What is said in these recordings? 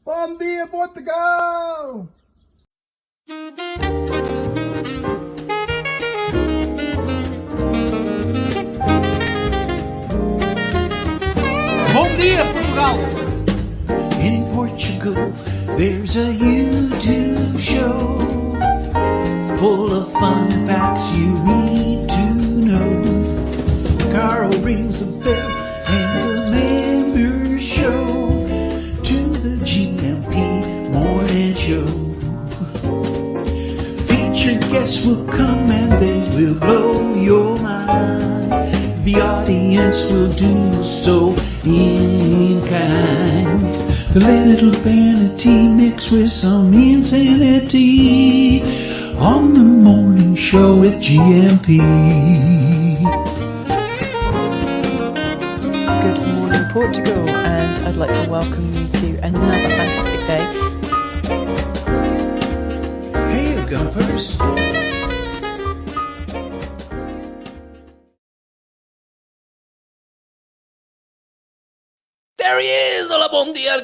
Bom dia, Portugal! Bom dia, Portugal! In Portugal, there's a YouTube show full of fun facts you need to know. Carl rings the bell and the members show to the GMP morning show. Featured guests will come and they will blow your mind. The audience will do so in kind. The little vanity mixed with some insanity on the morning show with GMP. Good morning, Portugal, and I'd like to welcome you to another fantastic day. Hey, you gumpers. There he is! Hola, bom dia,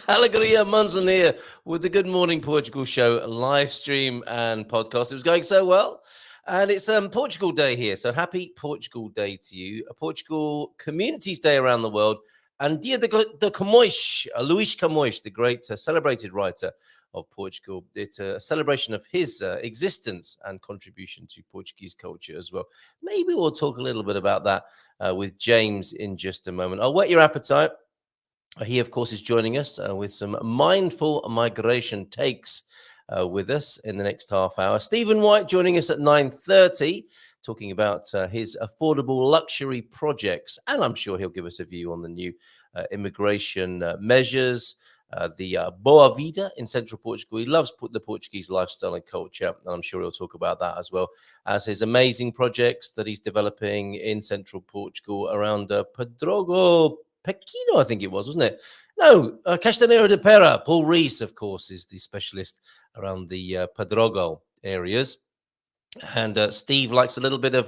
Alegria Munson here with the Good Morning Portugal show live stream and podcast. It was going so well. And it's Portugal Day here. So happy Portugal Day to you. A Portugal Communities Day around the world. And Dia de Camões, Luís Camões, the great celebrated writer of Portugal. It's a celebration of his existence and contribution to Portuguese culture as well. Maybe we'll talk a little bit about that with James in just a moment. I'll whet your appetite. He, of course, is joining us with some mindful migration takes with us in the next half hour. Stephen White joining us at 9:30, talking about his affordable luxury projects. And I'm sure he'll give us a view on the new immigration measures, the Boa Vida in central Portugal. He loves the Portuguese lifestyle and culture, and I'm sure he'll talk about that as well as his amazing projects that he's developing in central Portugal around Pedrogo Pequeno, I think it was, wasn't it? No, Castanheira de Pera. Paul Rees, of course, is the specialist around the Pedrogo areas. And Steve likes a little bit of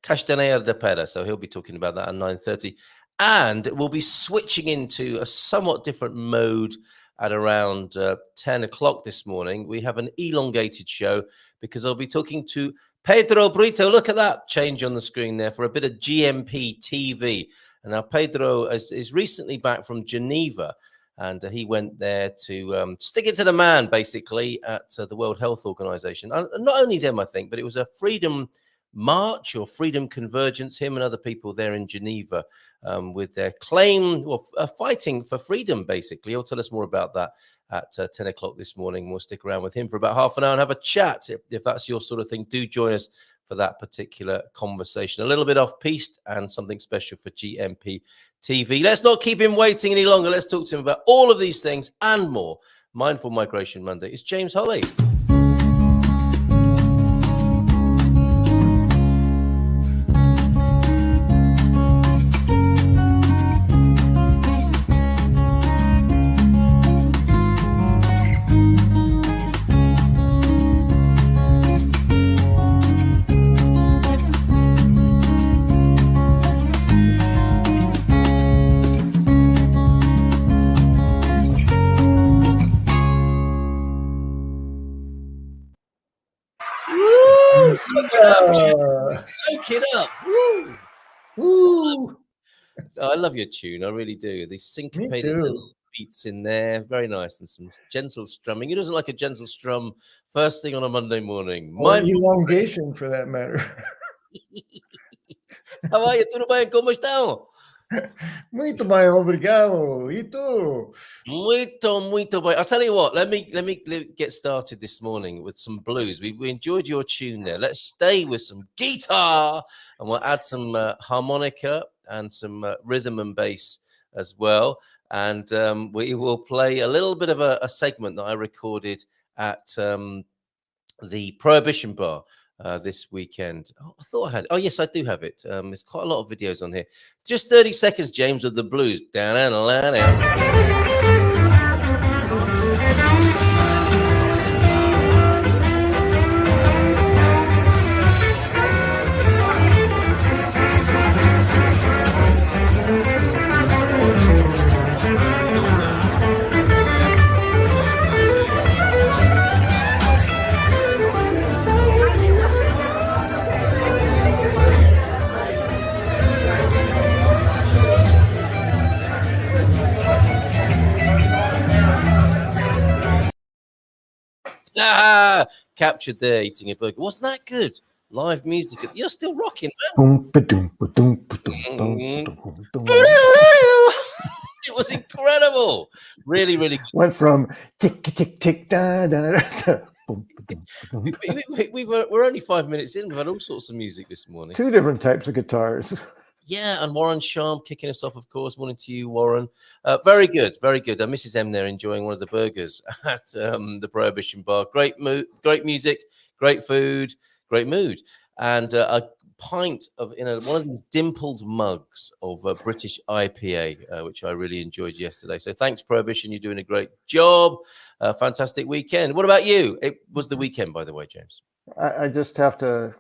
Castanheira de Pera, so he'll be talking about that at 9:30. And we'll be switching into a somewhat different mode at around 10 o'clock this morning. We have an elongated show because I'll be talking to Pedro Brito. Look at that change on the screen there for a bit of GMP TV. And now Pedro is recently back from Geneva, and he went there to stick it to the man, basically, at the World Health Organization. And not only them, I think, but it was a freedom march or freedom convergence, him and other people there in Geneva with their claim, or fighting for freedom, basically. He'll tell us more about that at 10 o'clock this morning. We'll stick around with him for about half an hour and have a chat. If that's your sort of thing, do join us for that particular conversation. A little bit off-piste and something special for GMP TV. Let's not keep him waiting any longer. Let's talk to him about all of these things and more. Mindful Migration Monday. It's James Holley. Soak it up. Woo. Woo! I love your tune. I really do. These syncopated little beats in there. Very nice. And some gentle strumming. Who doesn't like a gentle strum first thing on a Monday morning? Or elongation, for that matter. How are you? Tudo bem? Como estão? Muito bem, obrigado. E tu? Muito bem. I'll tell you what, let me get started this morning with some blues. We enjoyed your tune there. Let's stay with some guitar, and we'll add some harmonica and some rhythm and bass as well. And we will play a little bit of a segment that I recorded at the Prohibition Bar this weekend. Oh, I thought I had. Oh, yes, I do have it. There's quite a lot of videos on here. Just 30 seconds, James, of the blues. Captured there eating a burger. Wasn't that good? Live music. You're still rocking, Boom, ba-doom, ba-doom, ba-doom, man. ba-doom, ba-doom. It was incredible. Really, really good. Went from tick, tick, tick, da, da, da, to boom, ba-doom, ba-doom. We're only 5 minutes in. We've had all sorts of music this morning. 2 different types of guitars. Yeah, and Warren Sharp kicking us off, of course. Morning to you, Warren. Very good, very good. Mrs. M there enjoying one of the burgers at the Prohibition Bar. Great music, great food, great mood, and a pint of one of these dimpled mugs of British IPA, which I really enjoyed yesterday. So thanks, Prohibition. You're doing a great job. Fantastic weekend. What about you? It was the weekend, by the way, James. I just have to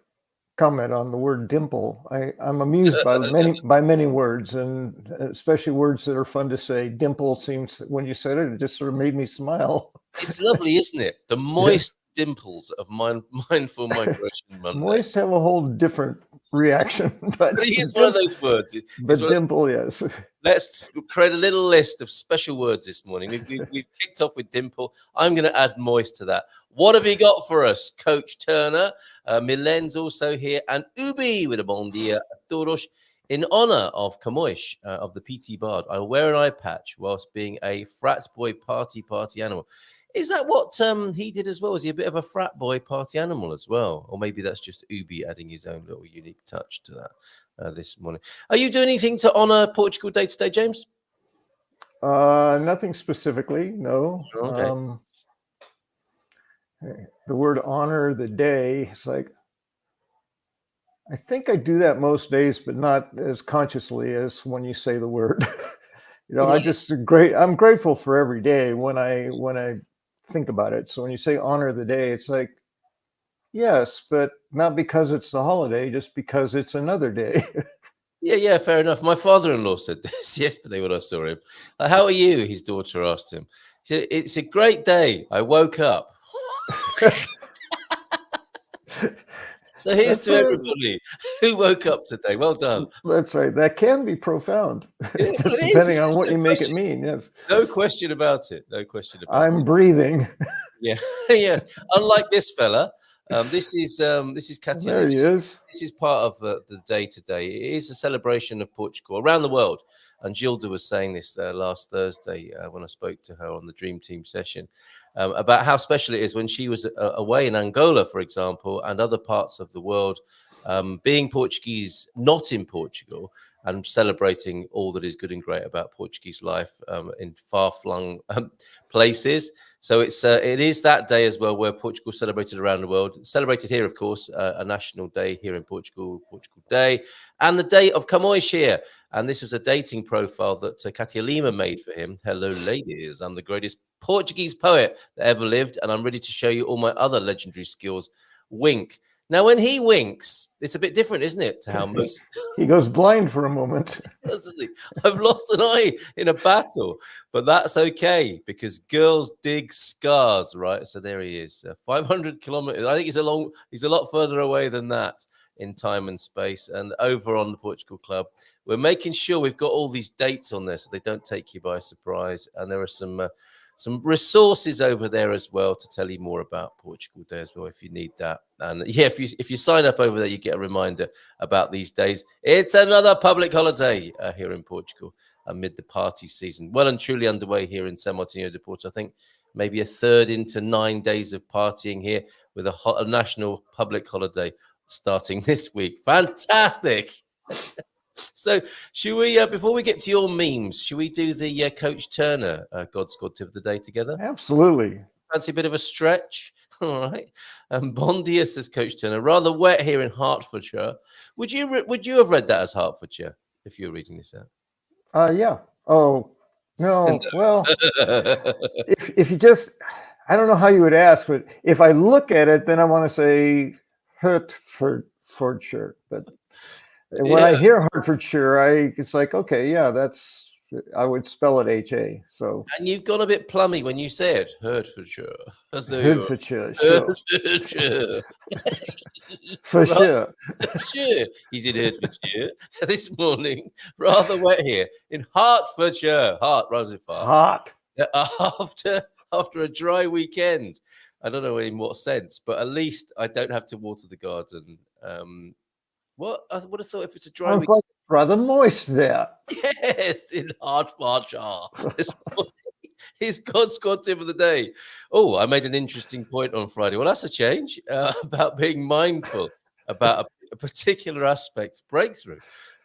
comment on the word dimple. I'm amused by many words, and especially words that are fun to say. Dimple seems, when you said it just sort of made me smile. It's lovely, isn't it? The moist dimples of mindful migration Monday. Moist have a whole different reaction, but it's one of those words. But dimple, yes. Let's create a little list of special words this morning. We've kicked off with dimple. I'm going to add moist to that. What have you got for us, Coach Turner? Milen's also here, and Ubi with a bon dia a todos. In honor of Kamoish, of the PT Bard, I wear an eye patch whilst being a frat boy party animal. Is that what he did as well? Was he a bit of a frat boy party animal as well? Or maybe that's just Ubi adding his own little unique touch to that this morning. Are you doing anything to honor Portugal Day today, James? Nothing specifically, no. Okay. The word honor the day, it's like, I think I do that most days, but not as consciously as when you say the word. I'm grateful for every day when I think about it. So when you say honor the day, it's like, yes, but not because it's the holiday, just because it's another day. Yeah, fair enough. My father-in-law said this yesterday when I saw him. How are you? His daughter asked him. He said, it's a great day. I woke up. So here's to everybody who woke up today. Well done. That's right. That can be profound, depending on what you make it mean. Yes. No question about it. No question about it. I'm breathing. Yeah. Yes. Unlike this fella, this is Katia. There he is. This is part of the day today. It is a celebration of Portugal around the world. And Gilda was saying this last Thursday when I spoke to her on the Dream Team session. About how special it is when she was away in Angola, for example, and other parts of the world, being Portuguese, not in Portugal, and celebrating all that is good and great about Portuguese life in far-flung places. So it is that day as well where Portugal celebrated around the world. Celebrated here, of course, a national day here in Portugal, Portugal Day, and the day of Camões here. And this was a dating profile that Katia Lima made for him. Hello, ladies. I'm the greatest Portuguese poet that ever lived, and I'm ready to show you all my other legendary skills. Wink. Now, when he winks, it's a bit different, isn't it, to how most... He goes blind for a moment. I've lost an eye in a battle, but that's okay because girls dig scars, right? So there he is, 500 kilometers. I think he's a lot further away than that in time and space. And over on the Portugal Club, we're making sure we've got all these dates on there so they don't take you by surprise. And there are some resources over there as well to tell you more about Portugal Day as well if you need that. And yeah, if you sign up over there, you get a reminder about these days. It's another public holiday here in Portugal amid the party season. Well and truly underway here in San Martinho de Porto. I think maybe a third into 9 days of partying here with a national public holiday starting this week. Fantastic. So should we, before we get to your memes, should we do the Coach Turner God Squad tip of the day together? Absolutely. Fancy a bit of a stretch? All right. Bon dia, says Coach Turner. Rather wet here in Hertfordshire. Would you have read that as Hertfordshire if you were reading this out? Yeah. Oh, no. Well, if you just, I don't know how you would ask, but if I look at it, then I want to say Hertfordshire. But when I hear Hertfordshire, it's like, okay, yeah, I would spell it H-A. So. And you've gone a bit plummy when you say it, Hertfordshire. Hertfordshire. Hertfordshire. For sure. Sure. He's in Hertfordshire this morning. Rather wet here in Hertfordshire. Hart, rhymes with far. Hot. After a dry weekend. I don't know in what sense, but at least I don't have to water the garden. What I would have thought if it's a dry Sounds week. like rather moist there. Yes, in hard march this morning. He's God's squad tip of the day. Oh, I made an interesting point on Friday. Well, that's a change about being mindful about a particular aspect, breakthrough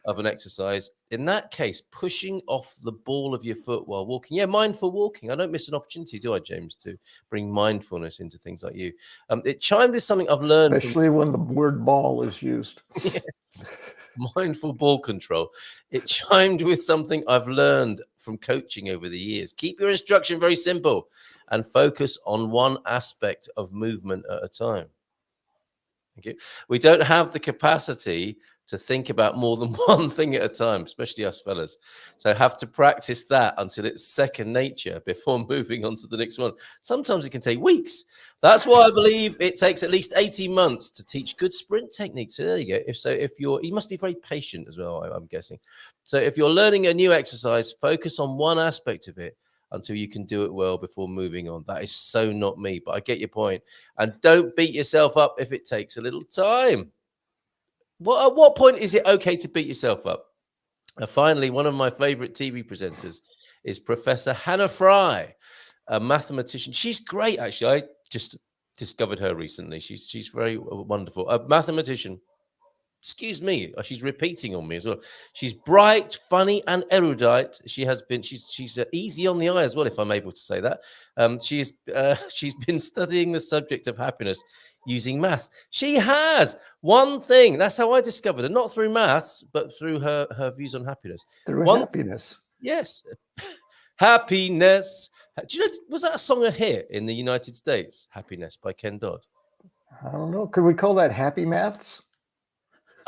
of an exercise. In that case, pushing off the ball of your foot while walking. Yeah, mindful walking. I don't miss an opportunity, do I, James, to bring mindfulness into things like you. It chimed with something I've learned. Especially when the word ball is used. Yes. Mindful ball control. It chimed with something I've learned from coaching over the years. Keep your instruction very simple and focus on one aspect of movement at a time. Thank you. We don't have the capacity to think about more than one thing at a time, especially us fellas. So have to practice that until it's second nature before moving on to the next one. Sometimes it can take weeks. That's why I believe it takes at least 18 months to teach good sprint techniques. So there you go. You must be very patient as well, I'm guessing. So if you're learning a new exercise, focus on one aspect of it until you can do it well before moving on. That is so not me, but I get your point. And don't beat yourself up if it takes a little time. At what point is it okay to beat yourself up? Finally, one of my favorite TV presenters is Professor Hannah Fry, a mathematician. She's great, actually. I just discovered her recently. She's very wonderful. A mathematician. Excuse me, she's repeating on me as well. She's bright, funny, and erudite. She's easy on the eye as well, if I'm able to say that. She's been studying the subject of happiness using maths. She has one thing. That's how I discovered her, not through maths, but through her views on happiness. Happiness. Yes, happiness. Do you know? Was that a song a hit in the United States? Happiness by Ken Dodd. I don't know. Could we call that happy maths?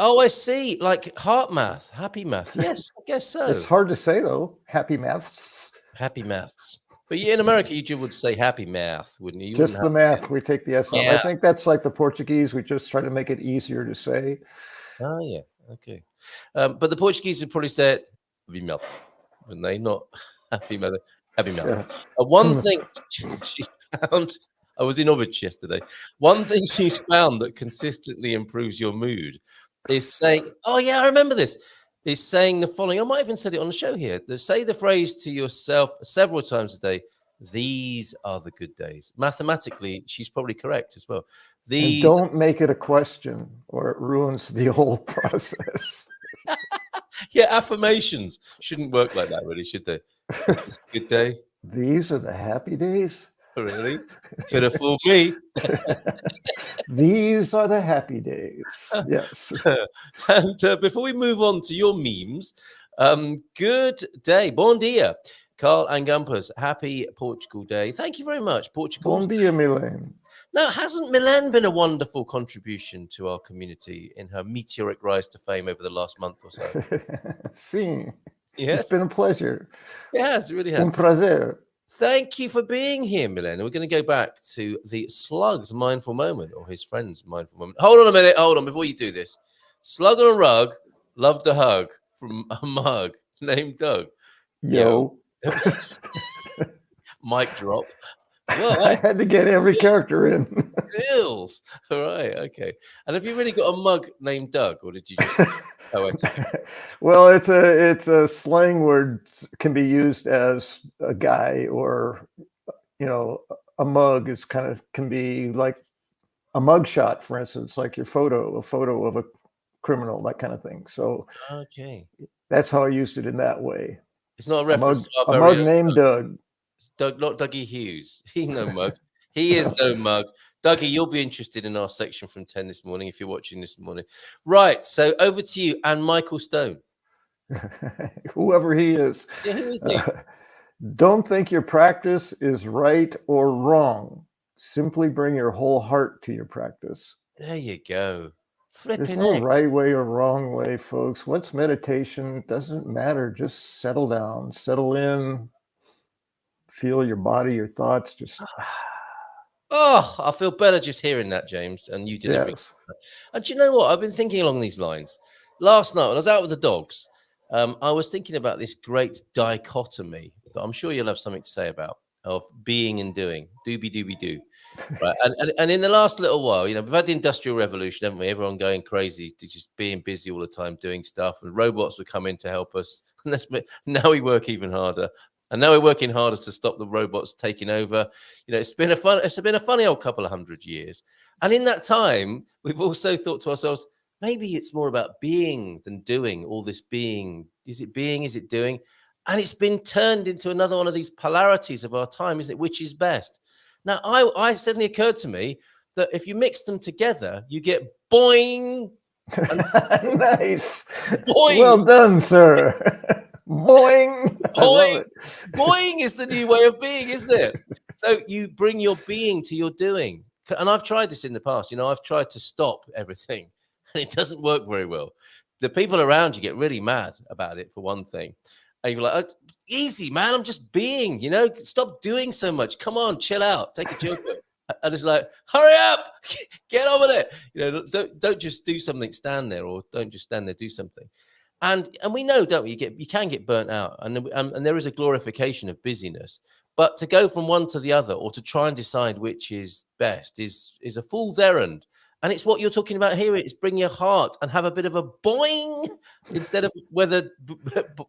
Oh, I see. Like heart math, happy math. Yes, I guess so. It's hard to say, though. Happy maths. Happy maths. But in America, you would say happy math, wouldn't you? Just the math. We take the S off. Yeah. I think that's like the Portuguese. We just try to make it easier to say. Oh, yeah. Okay. But the Portuguese would probably say it happy math, wouldn't they? Not happy math. Happy math. Yeah. One thing she's found, I was in Orbit yesterday. One thing she's found that consistently improves your mood is saying, oh, yeah, I remember this, is saying the following. I might even said it on the show here. Say the phrase to yourself several times a day. These are the good days. Mathematically, she's probably correct as well. And don't make it a question or it ruins the whole process. Yeah, affirmations shouldn't work like that, really, should they? It's a good day. These are the happy days. Really? Could have fooled me. These are the happy days. Yes. And before we move on to your memes, good day. Bon dia. Carl and Gumpers, happy Portugal Day. Thank you very much. Portugal. Bon dia, Milan. Now, hasn't Milan been a wonderful contribution to our community in her meteoric rise to fame over the last month or so? Sim. Yes. It's been a pleasure. Yes, it really has. Un prazer. Thank you for being here, Milan. We're going to go back to the Slug's mindful moment, or his friend's mindful moment. Hold on a minute. Hold on. Before you do this. Slug on a rug loved a hug from a mug named Doug. Yo. Mic drop. Well, I had to get every character in. Skills. All right. Okay. And have you really got a mug named Doug, or did you just... Well, it's a slang word, can be used as a guy, or a mug is can be like a mug shot, for instance, like a photo of a criminal, that kind of thing. So okay, that's how I used it in that way. It's not a reference to a mug named Doug. Doug, not Dougie Hughes. He's no mug. He is no mug. Dougie, you'll be interested in our section from 10 this morning if you're watching this morning. Right, so over to you and Michael Stone. Whoever he is. Yeah, who is he? Don't think your practice is right or wrong. Simply bring your whole heart to your practice. There you go. There's no right way or wrong way, folks. What's meditation? It doesn't matter. Just settle down, settle in, feel your body, your thoughts. Just... Oh, I feel better just hearing that, James, and you did everything. And do you know what? I've been thinking along these lines. Last night, when I was out with the dogs, I was thinking about this great dichotomy that I'm sure you'll have something to say about. of being and doing, dooby dooby doo. Right. And in the last little while, you know, we've had the Industrial Revolution, haven't we? Everyone going crazy to just being busy all the time doing stuff, and robots would come in to help us. And now we work even harder. And now we're working harder to stop the robots taking over. You know, it's been a funny old couple of 100 years. And in that time, we've also thought to ourselves, maybe it's more about being than doing. All this being, is it being? Is it doing? And it's been turned into another one of these polarities of our time, isn't it? Which is best? Now, I suddenly occurred to me that if you mix them together, you get boing. Nice. Boing. Well done, sir. Boing. I love it. Boing is the new way of being, isn't it? So you bring your being to your doing. And I've tried this in the past. You know, I've tried to stop everything, and it doesn't work very well. The people around you get really mad about it, for one thing. And you're like, oh, easy, man. I'm just being, you know, stop doing so much. Come on, chill out. Take a chill pill. And it's like, hurry up, get over there. You know, don't just do something, stand there, or don't just stand there, do something. And we know, don't we? You can get burnt out, and there is a glorification of busyness. But to go from one to the other, or to try and decide which is best, is a fool's errand. And it's what you're talking about here. It's bring your heart and have a bit of a boing instead of whether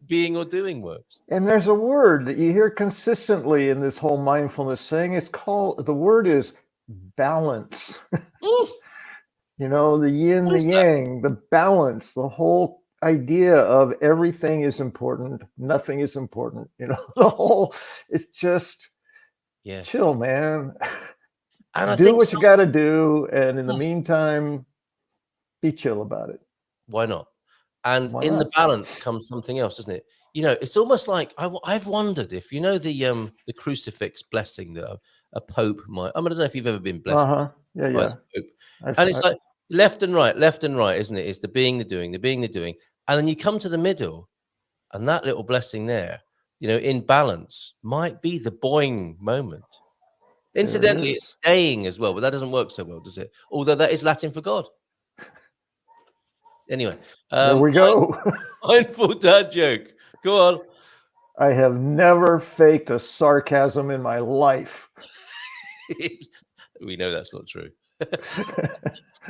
being or doing works. And there's a word that you hear consistently in this whole mindfulness thing. The word is balance. You know, the yin, the yang, the balance, the whole idea of everything is important, nothing is important. You know, the whole, it's just chill, man. And I do what you got to do, and in the meantime, be chill about it. Why not? And the balance comes something else, doesn't it? You know, it's almost like I've wondered if, you know, the crucifix blessing that a pope might. I don't know if you've ever been blessed. Yeah. By the pope. And it's like left and right, isn't it? It's the being, the doing, and then you come to the middle, and that little blessing there, you know, in balance, might be the boing moment. Incidentally, it's staying as well, but that doesn't work so well, does it? Although that is Latin for God. Anyway, there we go. Mindful dad joke. Go on. I have never faked a sarcasm in my life. We know that's not true.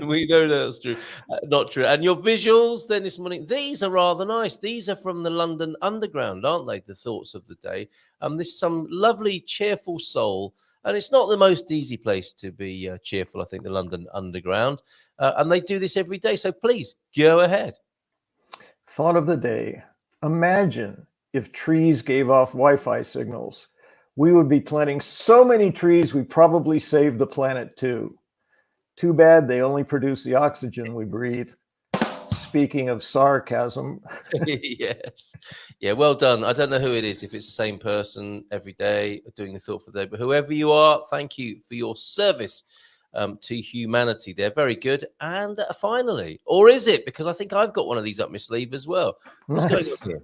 We know that's true. Not true. And your visuals then this morning, these are rather nice. These are from the London Underground, aren't they? The thoughts of the day. There's some lovely, cheerful soul. And it's not the most easy place to be cheerful, I think, the London Underground. And they do this every day. So please, go ahead. Thought of the day. Imagine if trees gave off Wi-Fi signals. We would be planting so many trees, we probably save the planet too. Too bad they only produce the oxygen we breathe. Speaking of sarcasm. Yes. Yeah, well done. I don't know who it is, if it's the same person every day doing the thought for the day, but whoever you are, thank you for your service to humanity. They're very good. And finally, or is it? Because I think I've got one of these up my sleeve as well. What's going on here?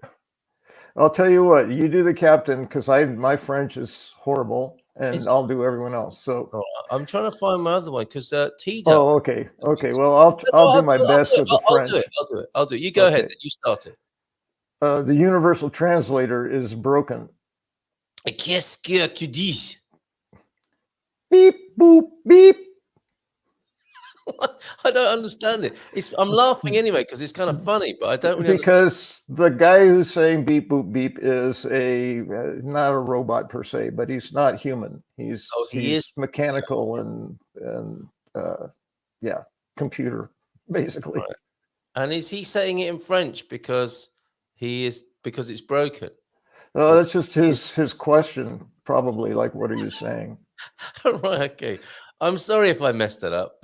I'll tell you what, you do the captain, because my French is horrible. And I'll do everyone else. So I'm trying to find my other one because T. Oh, okay. Well, I'll do my best with the French. I'll do it. You go ahead. You start it. The universal translator is broken. Qu'est-ce que tu dis? Beep boop beep. I don't understand it. I'm laughing anyway because it's kind of funny, but I don't really because the guy who's saying beep boop beep is not a robot per se, but he's not human. He's mechanical and computer basically. Right. And is he saying it in French because it's broken? No, that's just his question. Probably like, what are you saying? Right. Okay. I'm sorry if I messed that up.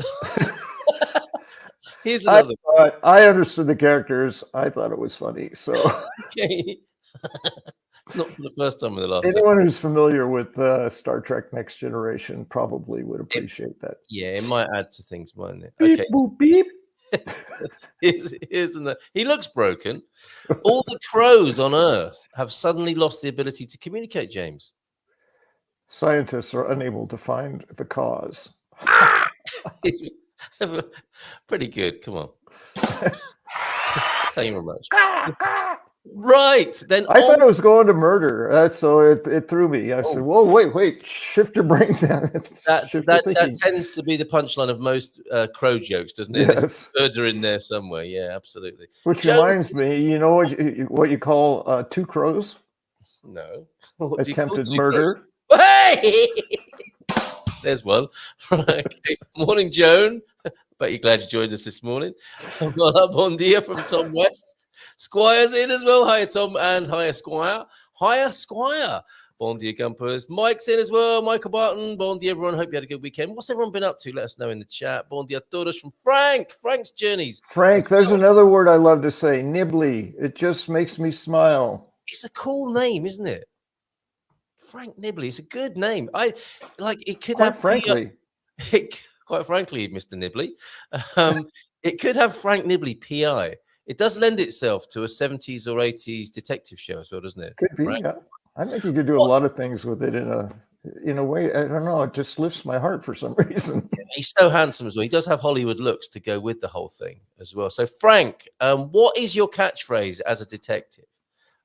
Here's another. I understood the characters. I thought it was funny. So okay. It's not for the first time in the last. Anyone who's familiar with Star Trek Next Generation probably would appreciate that. Yeah, it might add to things, mightn't it? Beep, okay. Boop, beep. Here's another. He looks broken. All the crows on Earth have suddenly lost the ability to communicate, James. Scientists are unable to find the cause. Pretty good. Come on. Thank you very much. Right. Then I thought it was going to murder. So it threw me. I said, Oh. whoa, wait, shift your brain down. that Shift your thinking. tends to be the punchline of most crow jokes, doesn't it? Yes. There's murder in there somewhere. Yeah, absolutely. Which Jones- reminds me, you know what you call two crows? No. What do you call Attempted two murder. crows? Hey! There's one. Right. Okay. Morning, Joan. Bet you're glad you joined us this morning. I've got a bon dia from Tom West. Squire's in as well. Hiya, Tom, and hiya, Squire. Hiya, Squire. Bon dia, Gumpers. Mike's in as well. Michael Barton. Bon dia, everyone. Hope you had a good weekend. What's everyone been up to? Let us know in the chat. Bon dia, todos from Frank. Frank's Journeys. Frank, there's another word I love to say, nibbly. It just makes me smile. It's a cool name, isn't it? Frank Nibley. It's a good name. I like it. Could Quite have frankly. quite frankly, Mr. Nibley, it could have Frank Nibley PI. It does lend itself to a 70s or 80s detective show as well, doesn't it? Could be. Right? Yeah. I think you could do a lot of things with it in a way. I don't know. It just lifts my heart for some reason. He's so handsome as well. He does have Hollywood looks to go with the whole thing as well. So, Frank, what is your catchphrase as a detective?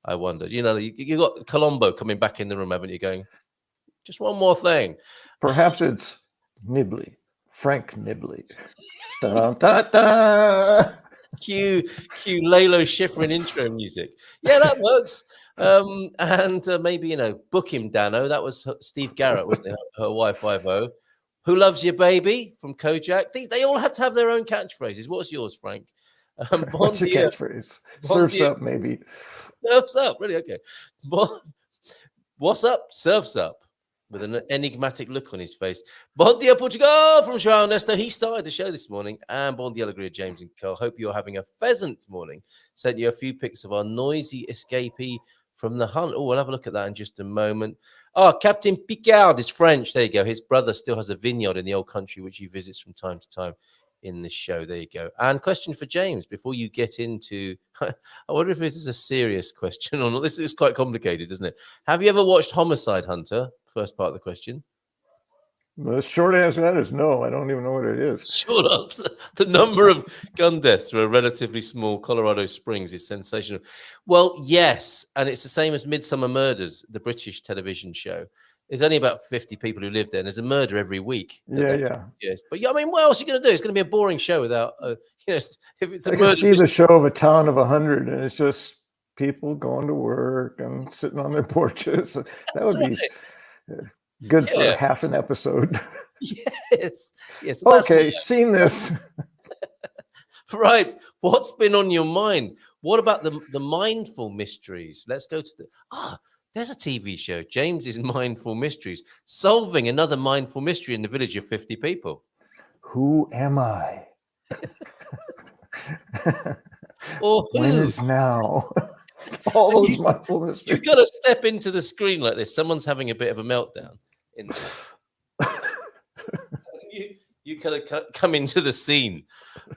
I wonder. You know, you got Colombo coming back in the room, haven't you? Going, just one more thing. Perhaps it's Nibley, Frank Nibley. Da, da, da. Cue Lalo Schifrin intro music. Yeah, that works. And maybe, book him, Dano. That was Steve Garrett, wasn't it? Her wife, Ivo. Who loves your baby from Kojak? They all had to have their own catchphrases. What's yours, Frank? What's your catchphrase? Surfs up, maybe. Surfs up, really? Okay. What's up? Surfs up. With an enigmatic look on his face. Bon dia, Portugal from João Nesto. He started the show this morning. And bon dia, Alegria, James and Carl. Hope you're having a pheasant morning. Sent you a few pics of our noisy escapee from the hunt. Oh, we'll have a look at that in just a moment. Oh, Captain Picard is French. There you go. His brother still has a vineyard in the old country, which he visits from time to time in the show. There you go. And question for James before you get into, I wonder if this is a serious question or not. This is quite complicated, isn't it? Have you ever watched Homicide Hunter? First part of the question. The short answer to that is no. I don't even know what it is. Short answer. The number of gun deaths through a relatively small Colorado Springs is sensational. Well, yes. And it's the same as Midsummer Murders, the British television show. There's only about 50 people who live there, and there's a murder every week. Yeah. Yes. But I mean, what else are you going to do? It's going to be a boring show without, if it's a I murder. can see the show of a town of 100, and it's just people going to work and sitting on their porches. That would be good for half an episode. Yes. Okay, seen this. Right. What's been on your mind? What about the mindful mysteries? Let's go to there's a TV show, James's Mindful Mysteries, solving another mindful mystery in the village of 50 people. Who am I? Or who? When is now? All those mindful mysteries. You've got to step into the screen like this. Someone's having a bit of a meltdown. You kind of come into the scene.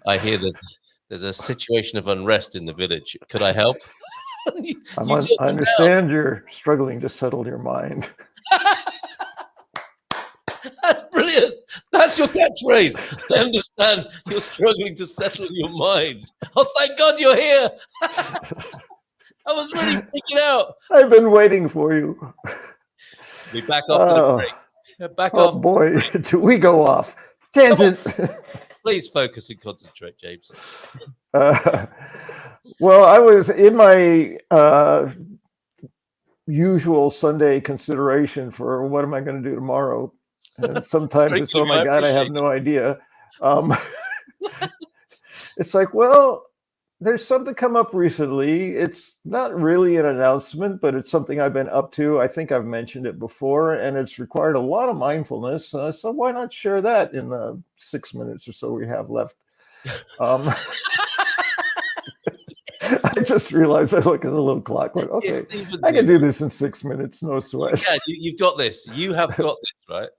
I hear there's a situation of unrest in the village. Could I help? I understand you're struggling to settle your mind. That's brilliant. That's your catchphrase. I understand you're struggling to settle your mind. Oh, thank God you're here. I was really freaking out. I've been waiting for you. We back off to the break. Back off. Boy, do we go off. Tangent. Please focus and concentrate, James. Well, I was in my usual Sunday consideration for what am I going to do tomorrow. And sometimes it's, oh my God, I have no idea. It's like, well, there's something come up recently. It's not really an announcement, but it's something I've been up to. I think I've mentioned it before, and it's required a lot of mindfulness. So why not share that in the 6 minutes or so we have left? I just realized I look at the little clock. Like, okay, I can do this in 6 minutes, no sweat. Yeah, you've got this. You have got this, right?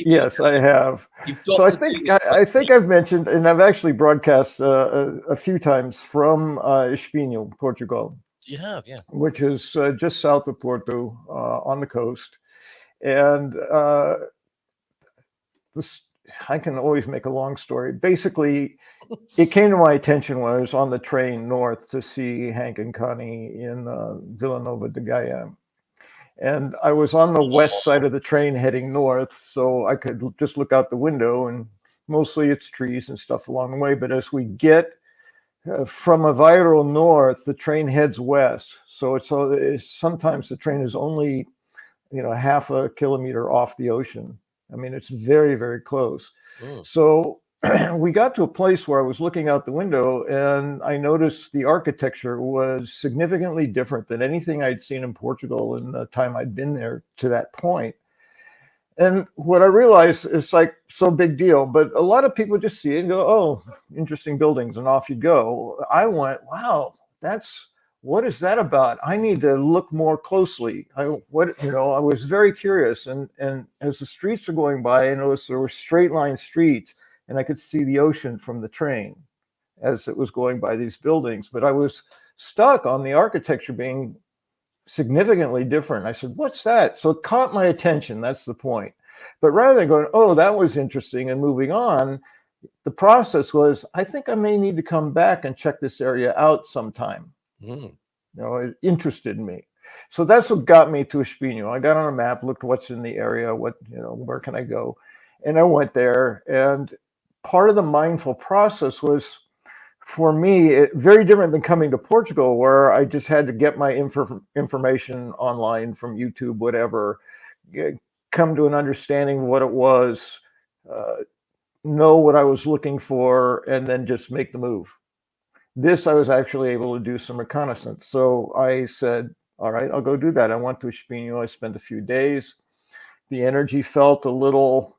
Yes, I have. So I think I've mentioned, and I've actually broadcast a few times from Espinho, Portugal. You have, yeah. Which is just south of Porto on the coast. And I can always make a long story. Basically, it came to my attention when I was on the train north to see Hank and Connie in Villanova de Gaia. And I was on the west side of the train heading north, so I could just look out the window, and mostly it's trees and stuff along the way. But as we get from Aveiro north, the train heads west. So it's sometimes the train is only, half a kilometer off the ocean. I mean, it's very, very close. So we got to a place where I was looking out the window, and I noticed the architecture was significantly different than anything I'd seen in Portugal in the time I'd been there to that point. And what I realized is like, so big deal, but a lot of people just see it and go, oh, interesting buildings, and off you go. I went, wow, what is that about? I need to look more closely. I was very curious. And as the streets are going by, I noticed there were straight line streets, and I could see the ocean from the train as it was going by these buildings. But I was stuck on the architecture being significantly different. I said, what's that? So it caught my attention. That's the point. But rather than going, oh, that was interesting, and moving on, the process was, I think I may need to come back and check this area out sometime. It interested me. So that's what got me to Espinho. I got on a map, looked what's in the area, where can I go? And I went there. And part of the mindful process was, for me, very different than coming to Portugal, where I just had to get my information online from YouTube, whatever, come to an understanding of what it was, know what I was looking for, and then just make the move. This, I was actually able to do some reconnaissance. So I said, all right, I'll go do that. I went to Espinho. I spent a few days. The energy felt a little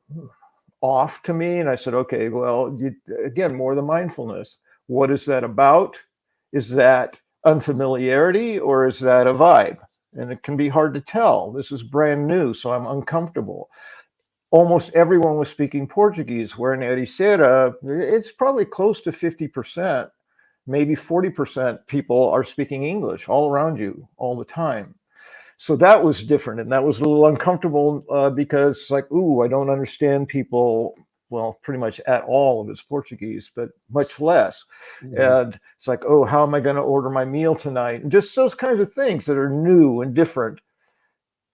off to me. And I said, okay, well, again, more the mindfulness. What is that about? Is that unfamiliarity, or is that a vibe? And it can be hard to tell. This is brand new, so I'm uncomfortable. Almost everyone was speaking Portuguese, where in Ericeira, it's probably close to 50%, maybe 40% people are speaking English all around you all the time. So that was different, and that was a little uncomfortable because, like, I don't understand people, well, pretty much at all of it's Portuguese, but much less. And it's like, oh, how am I going to order my meal tonight? And just those kinds of things that are new and different.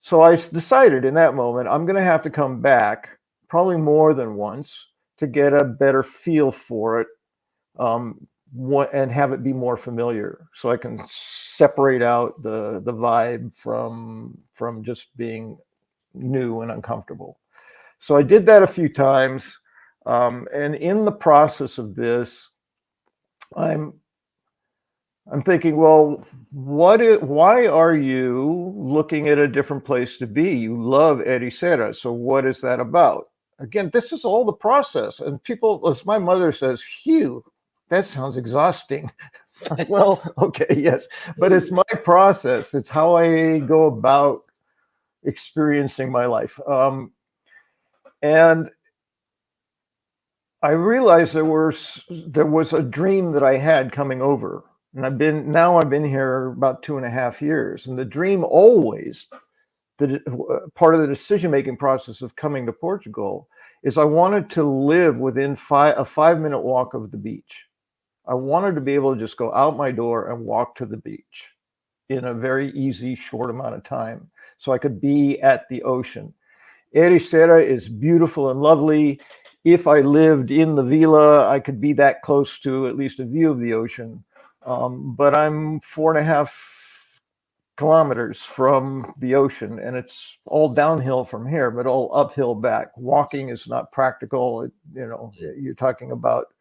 So I decided in that moment, I'm going to have to come back probably more than once to get a better feel for it, and have it be more familiar, so I can separate out the vibe from just being new and uncomfortable. So I did that a few times. And in the process of this, I'm thinking, well, why are you looking at a different place to be? You love Ericeira, so what is that about? Again, this is all the process. And people, as my mother says, phew, that sounds exhausting. Well, okay, yes, but it's my process. It's how I go about experiencing my life. And I realized there was a dream that I had coming over, and I've been here about 2.5 years, and the dream always, part of the decision-making process of coming to Portugal, is I wanted to live within a 5-minute walk of the beach. I wanted to be able to just go out my door and walk to the beach in a very easy, short amount of time, so I could be at the ocean. Ericeira is beautiful and lovely. If I lived in the villa, I could be that close to at least a view of the ocean. But I'm 4.5 kilometers from the ocean, and it's all downhill from here, but all uphill back. Walking is not practical. You're talking about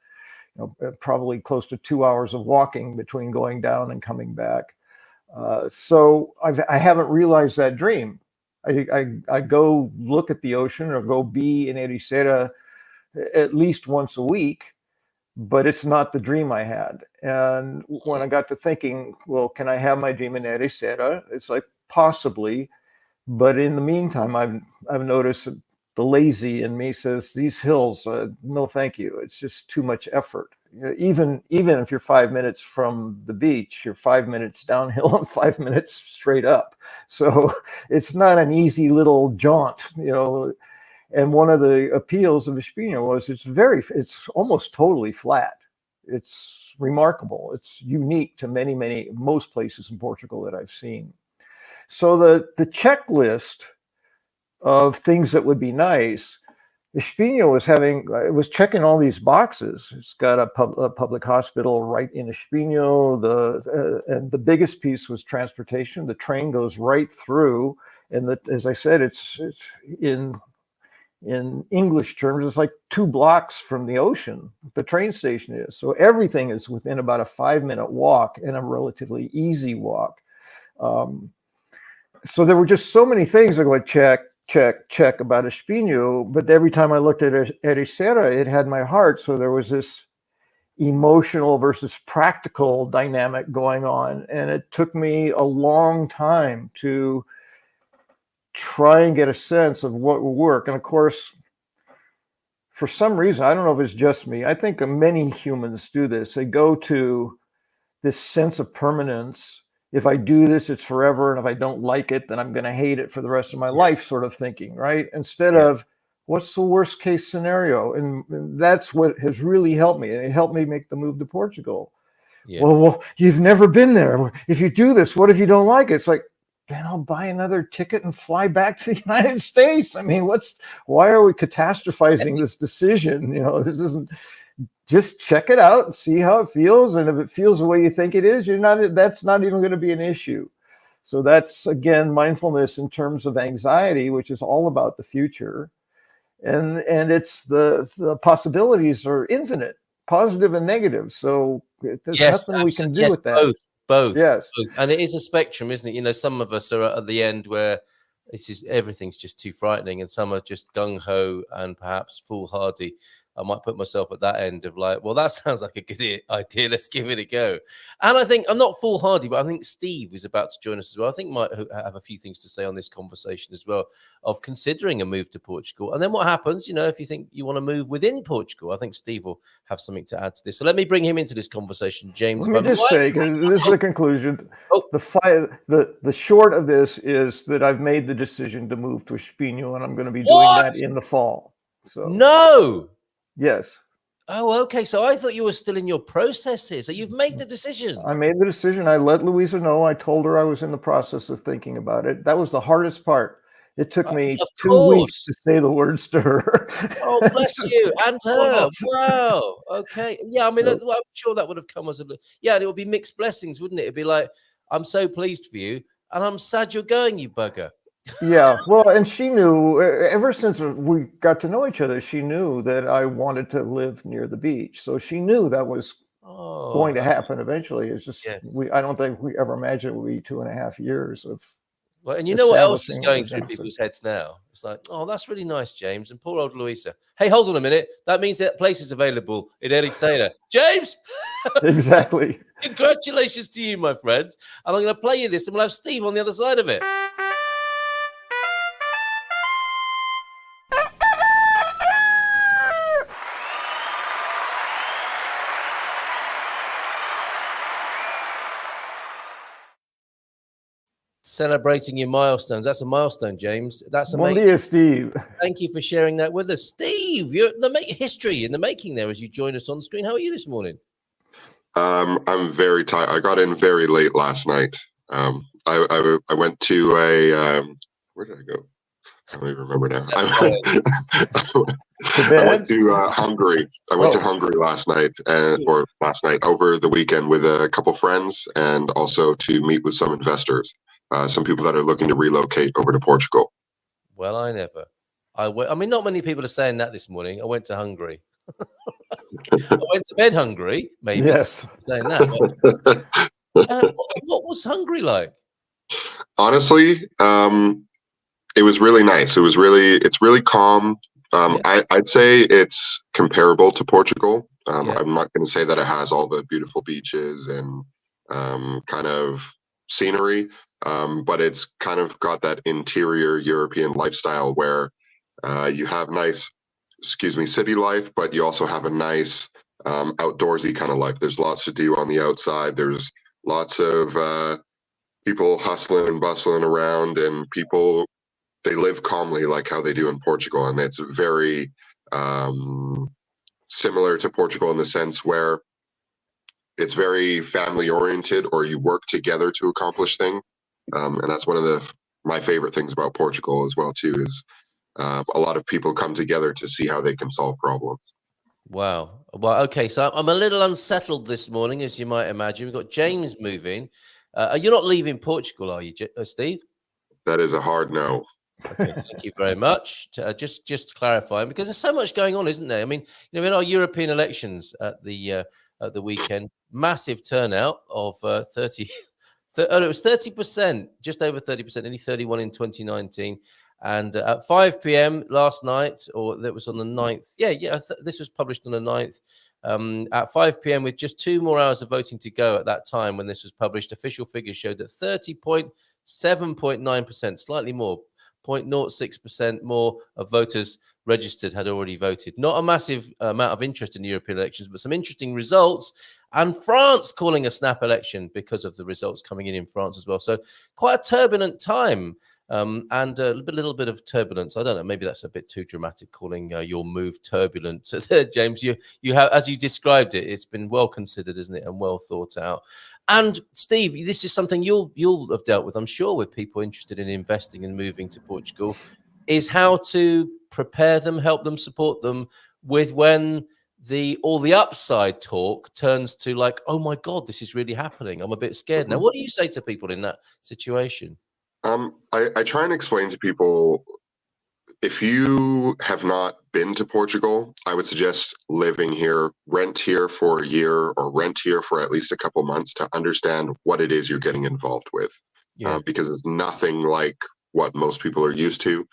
probably close to 2 hours of walking between going down and coming back. So I haven't realized that dream. I go look at the ocean or go be in Ericeira at least once a week, but it's not the dream I had. And when I got to thinking, well, can I have my dream in Ericeira? It's like, possibly, but in the meantime, I've noticed that the lazy in me says, these hills, no thank you. It's just too much effort. Even if you're 5 minutes from the beach, you're 5 minutes downhill and 5 minutes straight up. So it's not an easy little jaunt, And one of the appeals of Espinho was it's almost totally flat. it's remarkable. It's unique to most places in Portugal that I've seen. So the checklist of things that would be nice, Espinho was checking all these boxes. It's got a public hospital right in Espinho. And the biggest piece was transportation. The train goes right through, and as I said, it's in English terms, it's like 2 blocks from the ocean. The train station is, so everything is within about a 5-minute walk, and a relatively easy walk. So there were just so many things I go check about Espinho, but every time I looked at Ericeira, it had my heart. So there was this emotional versus practical dynamic going on, and it took me a long time to try and get a sense of what will work. And of course, for some reason, I don't know if it's just me, I think many humans do this. They go to this sense of permanence. If I do this, it's forever. And if I don't like it, then I'm going to hate it for the rest of my life, sort of thinking, right? Instead of what's the worst case scenario? And that's what has really helped me. And it helped me make the move to Portugal. Yeah. Well, you've never been there. If you do this, what if you don't like it? It's like, then I'll buy another ticket and fly back to the United States. I mean, why are we catastrophizing this decision? This isn't, just check it out and see how it feels. And if it feels the way you think it is, that's not even going to be an issue. So that's, again, mindfulness in terms of anxiety, which is all about the future. And it's the possibilities are infinite, positive and negative. So there's nothing we can do with that. Both. Yes. Both. And it is a spectrum, isn't it? Some of us are at the end where everything's just too frightening, and some are just gung-ho and perhaps foolhardy. I might put myself at that end of like, well, that sounds like a good idea. Let's give it a go. And I think I'm not foolhardy, but I think Steve is about to join us as well. I think might have a few things to say on this conversation as well, of considering a move to Portugal. And then what happens, if you think you want to move within Portugal, I think Steve will have something to add to this. So let me bring him into this conversation, James. Let me just say, because this is the conclusion. The short of this is that I've made the decision to move to Espinho, and I'm going to be doing that in the fall. So no. Yes. Oh, okay. So I thought you were still in your processes. So you've made the decision. I made the decision. I let Louisa know. I told her I was in the process of thinking about it. That was the hardest part. It took me 2 weeks to say the words to her. Oh, bless you. And her. Wow. Okay. Yeah, I mean, I'm sure that would have come as and it would be mixed blessings, wouldn't it? It'd be like, I'm so pleased for you, and I'm sad you're going, you bugger. Yeah, well, and she knew ever since we got to know each other, she knew that I wanted to live near the beach. So she knew that was going to happen eventually. It's just, I don't think we ever imagined it would be 2.5 years of. Well, and you know what else is going through people's heads now? It's like, oh, that's really nice, James. And poor old Louisa. Hey, hold on a minute. That means that place is available in Ericeira. James! Exactly. Congratulations to you, my friend. And I'm going to play you this, and we'll have Steve on the other side of it. Celebrating your milestones. That's a milestone, James. That's amazing. Bon dia, Steve. Thank you for sharing that with us. Steve, you're history in the making there as you join us on screen. How are you this morning? I'm very tired. I got in very late last night. I went to where did I go? I don't even remember now. I went to Hungary. I went to Hungary last night, over the weekend with a couple friends, and also to meet with some investors. Some people that are looking to relocate over to Portugal. Well, I mean, not many people are saying that this morning. I went to Hungary. I went to bed hungry, maybe. Yes. Saying that. What was Hungary like? Honestly, it was really nice. It's really calm. I'd say it's comparable to Portugal. I'm not going to say that it has all the beautiful beaches and kind of scenery, but it's kind of got that interior European lifestyle where you have nice, city life, but you also have a nice outdoorsy kind of life. There's lots to do on the outside. There's lots of people hustling and bustling around, and people, they live calmly like how they do in Portugal. And it's very similar to Portugal in the sense where it's very family oriented, or you work together to accomplish things. And that's one of my favorite things about Portugal as well too, is a lot of people come together to see how they can solve problems. Wow. Well, okay. So I'm a little unsettled this morning, as you might imagine. We've got James moving. You're not leaving Portugal, are you, Steve? That is a hard no. Okay, thank you very much. Just clarifying, because there's so much going on, isn't there? I mean, in our European elections at the weekend, massive turnout of 30. It was 30%, just over 30%, nearly 31 in 2019. And at 5 p.m. last night, or that was on the 9th. This was published on the 9th. At 5 p.m., with just 2 more hours of voting to go at that time when this was published, official figures showed that 7.9%, slightly more, 0.06% more of voters registered had already voted. Not a massive amount of interest in the European elections, but some interesting results. And France calling a snap election because of the results coming in France as well. So quite a turbulent time. And a little bit of turbulence. I don't know. Maybe that's a bit too dramatic, calling your move turbulent. James, you have, as you described it, it's been well considered, isn't it, and well thought out. And Steve, this is something you'll have dealt with, I'm sure, with people interested in investing and moving to Portugal, is how to prepare them, help them, support them with when all the upside talk turns to like, oh my God, this is really happening. I'm a bit scared now. What do you say to people in that situation? I try and explain to people, if you have not been to Portugal, I would suggest living here, rent here for a year, or rent here for at least a couple months to understand what it is you're getting involved with. Because it's nothing like what most people are used to.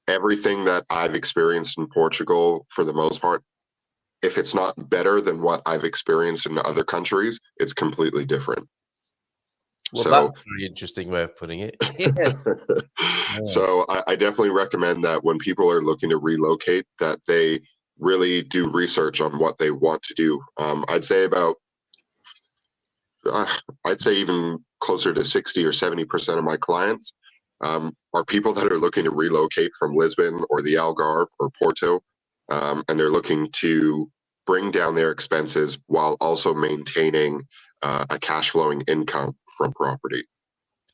Everything that I've experienced in Portugal, for the most part, if it's not better than what I've experienced in other countries, it's completely different. Well, that's a very interesting way of putting it. Yes. So I definitely recommend that when people are looking to relocate, that they really do research on what they want to do. I'd say even closer to 60 or 70% of my clients are people that are looking to relocate from Lisbon or the Algarve or Porto, and they're looking to bring down their expenses while also maintaining a cash flowing income from property.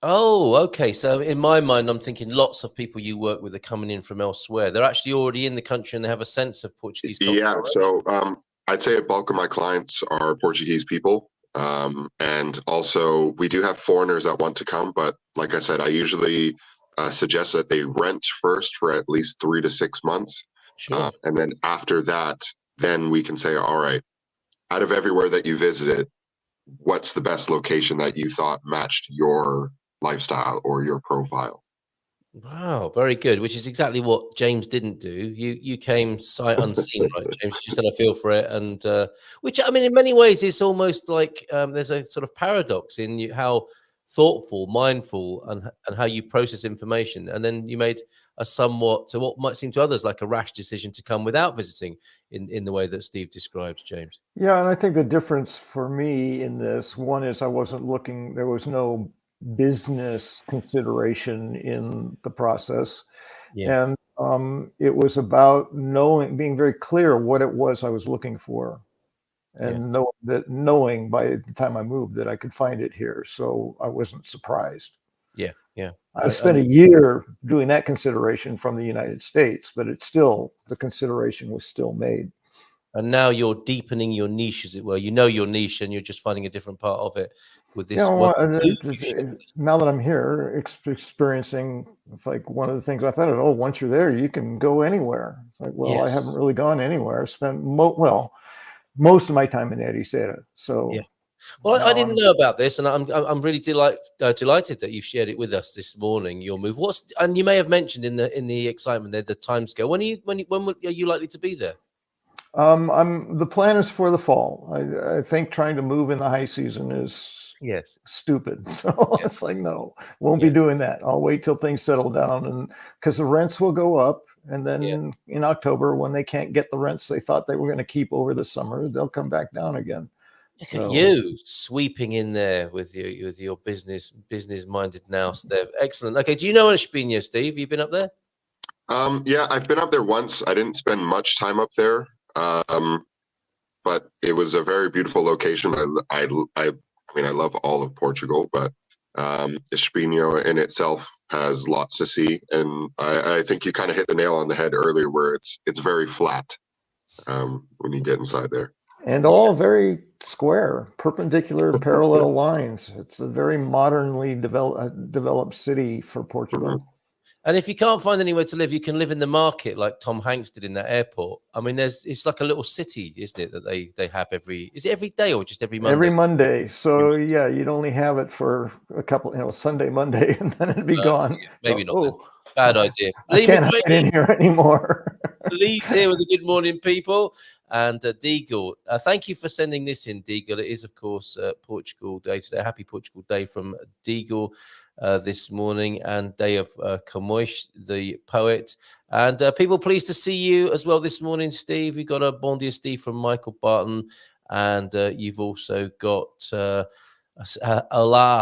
Oh, okay. So in my mind, I'm thinking lots of people you work with are coming in from elsewhere. They're actually already in the country and they have a sense of Portuguese culture. Yeah. Right? So I'd say a bulk of my clients are Portuguese people. And also we do have foreigners that want to come. But like I said, I usually suggest that they rent first for at least 3 to 6 months. Sure. And then after that, then we can say, all right, out of everywhere that you visited, what's the best location that you thought matched your lifestyle or your profile? Wow, very good. Which is exactly what James didn't do. You came sight unseen, right, James? You just had a feel for it, and which, I mean, in many ways, it's almost like there's a sort of paradox in how thoughtful, mindful, and how you process information, and then you made a somewhat, to what might seem to others like a rash decision, to come without visiting in the way that Steve describes, James. Yeah, and I think the difference for me in this one is I wasn't looking, there was no business consideration in the process. And it was about being very clear what it was I was looking for, and knowing by the time I moved that I could find it here. So I wasn't surprised. Yeah. I spent a year doing that consideration from the United States, but it's still, the consideration was still made. And now you're deepening your niche, as it were. You know your niche, and you're just finding a different part of it with this. Now that I'm here, experiencing, it's like one of the things I thought, oh, once you're there, you can go anywhere. It's like, well, yes. I haven't really gone anywhere. I spent most of my time in Ericeira. So. Yeah. Well, I didn't know about this, and I'm really delighted that you've shared it with us this morning. Your move, and you may have mentioned in the excitement there the timescale. When are you likely to be there? The plan is for the fall. I think trying to move in the high season is stupid. So it's like, no, won't be doing that. I'll wait till things settle down, and because the rents will go up. And then in October, when they can't get the rents they thought they were going to keep over the summer, they'll come back down again. Look at you sweeping in there with your business-minded nous there. Excellent. Okay, do you know Espinho, Steve? Have you been up there? Yeah, I've been up there once. I didn't spend much time up there. But but it was a very beautiful location. I mean, I love all of Portugal, but Espinho in itself has lots to see, and I think you kind of hit the nail on the head earlier, where it's very flat when you get inside there. And all very square, perpendicular, parallel lines. It's a very modernly developed city for Portugal. And if you can't find anywhere to live, you can live in the market like Tom Hanks did in that airport. I mean, it's like a little city, isn't it, that they have is it every day or just every Monday? Every Monday. So yeah, you'd only have it for a couple, Sunday, Monday, and then it'd be gone. Maybe so, not. Bad idea. I can't hide in here anymore. Lee's here with the good morning, people. And Deagle, thank you for sending this in, Deagle. It is, of course, Portugal Day today. Happy Portugal Day from Deagle this morning, and day of Camões, the poet. And people, pleased to see you as well this morning, Steve. You've got a bon dia, Steve, from Michael Barton. And you've also got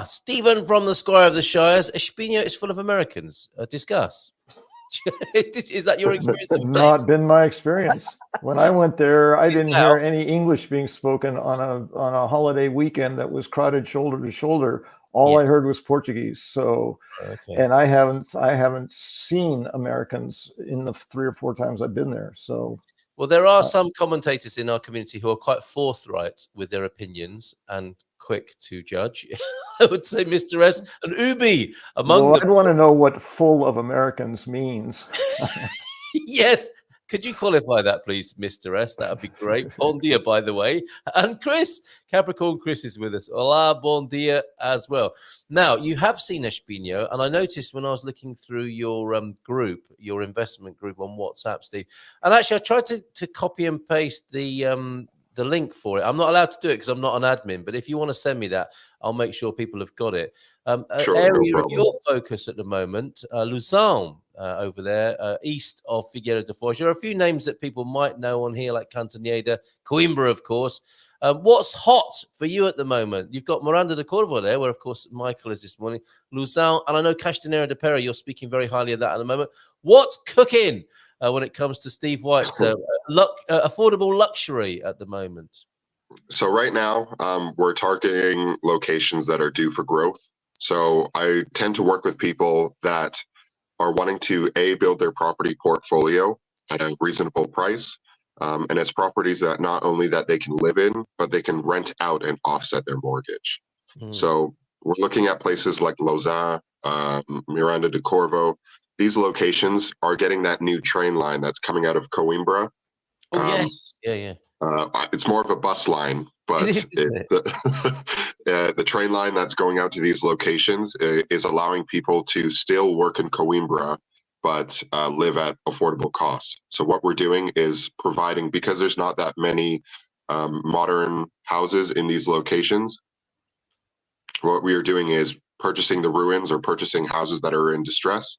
Stephen from the Squire of the Shires. Espinho is full of Americans. Discuss. Is that your experience? Not been my experience. When I went there, I didn't hear any English being spoken on a holiday weekend that was crowded shoulder to shoulder. All I heard was Portuguese. So, and I haven't seen Americans in the 3 or 4 times I've been there. So, well, there are some commentators in our community who are quite forthright with their opinions and quick to judge. I would say Mr. S and Ubi among them. I'd want to know what full of Americans means. Yes. Could you qualify that, please, Mr. S? That would be great. Bon dia, by the way. And Chris, Capricorn Chris is with us. Hola, bon dia as well. Now, you have seen Espinho, and I noticed when I was looking through your group, your investment group on WhatsApp, Steve, and actually I tried to copy and paste the link for it. I'm not allowed to do it because I'm not an admin, but if you want to send me that, I'll make sure people have got it. Sure, area no of your focus at the moment, Luzon, over there, east of Figueira da Foz. There are a few names that people might know on here, like Cantanhede, Coimbra, of course. What's hot for you at the moment? You've got Miranda de Corvo there, where, of course, Michael is this morning. Luzon, and I know Castanheira de Pera, you're speaking very highly of that at the moment. What's cooking when it comes to Steve White's affordable luxury at the moment? So right now, we're targeting locations that are due for growth. So I tend to work with people that are wanting to build their property portfolio at a reasonable price. And it's properties that not only that they can live in, but they can rent out and offset their mortgage. So we're looking at places like Lausanne, Miranda de Corvo. These locations are getting that new train line that's coming out of Coimbra. Oh, yes. Yeah. It's more of a bus line, but the train line that's going out to these locations is allowing people to still work in Coimbra, but live at affordable costs. So what we're doing is providing, because there's not that many modern houses in these locations, what we are doing is purchasing the ruins or purchasing houses that are in distress,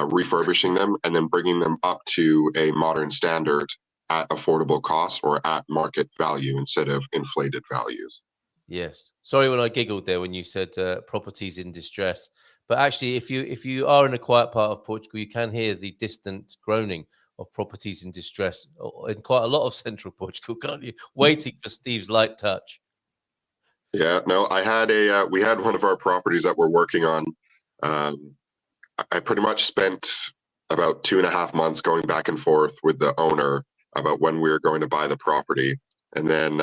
refurbishing them, and then bringing them up to a modern standard at affordable costs or at market value instead of inflated values. Yes. Sorry when I giggled there when you said properties in distress. But actually, if you are in a quiet part of Portugal, you can hear the distant groaning of properties in distress in quite a lot of central Portugal, can't you? Waiting for Steve's light touch. Yeah, no, we had one of our properties that we're working on. I pretty much spent about 2.5 months going back and forth with the owner about when we were going to buy the property. And then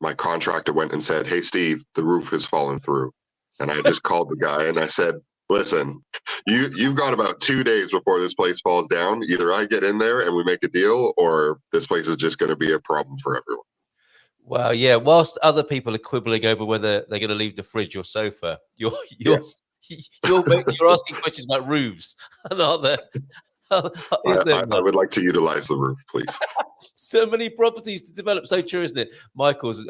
my contractor went and said, "Hey, Steve, the roof has fallen through." And I just called the guy and I said, "Listen, you've got about 2 days before this place falls down. Either I get in there and we make a deal, or this place is just going to be a problem for everyone." Well, yeah. Whilst other people are quibbling over whether they're going to leave the fridge or sofa, you're asking questions about roofs, and are there? I would like to utilize the roof, please. So many properties to develop. So true, isn't it? Michael's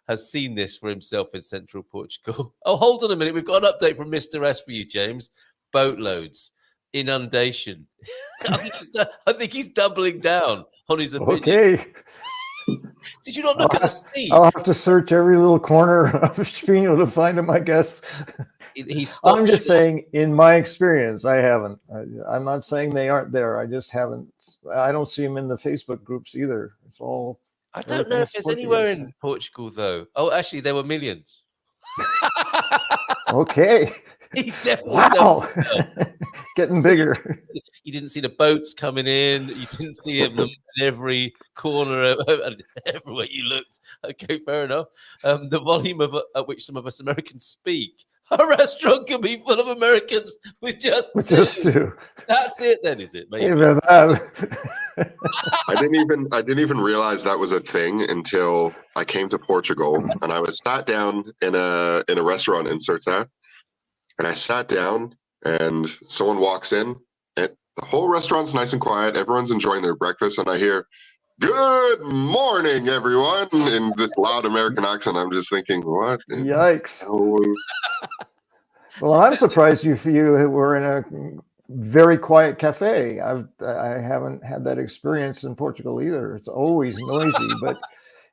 has seen this for himself in central Portugal. Oh, hold on a minute. We've got an update from Mr. S for you, James. Boatloads, inundation. I think he's doubling down on his opinion. Okay. Did you not look at the sea? I'll have to search every little corner of Espinho to find him, I guess. I'm just saying, in my experience, I haven't. I'm not saying they aren't there. I just haven't. I don't see them in the Facebook groups either. It's all I don't know if there's anywhere in Portugal, though. Oh, actually, there were millions. Okay. He's definitely Wow. done well. Getting bigger. You didn't see the boats coming in. You didn't see them in every corner, everywhere you looked. Okay, fair enough. The volume at which some of us Americans speak. A restaurant could be full of Americans with just two. That's it, then, is it? Maybe. Even that. I didn't even realize that was a thing until I came to Portugal, and I was sat down in a restaurant in Ericeira, and I sat down, and someone walks in, and the whole restaurant's nice and quiet. Everyone's enjoying their breakfast, and I hear, "Good morning, everyone," in this loud American accent. I'm just thinking, what? Yikes. Well, I'm surprised you were in a very quiet cafe. I haven't had that experience in Portugal either. It's always noisy, but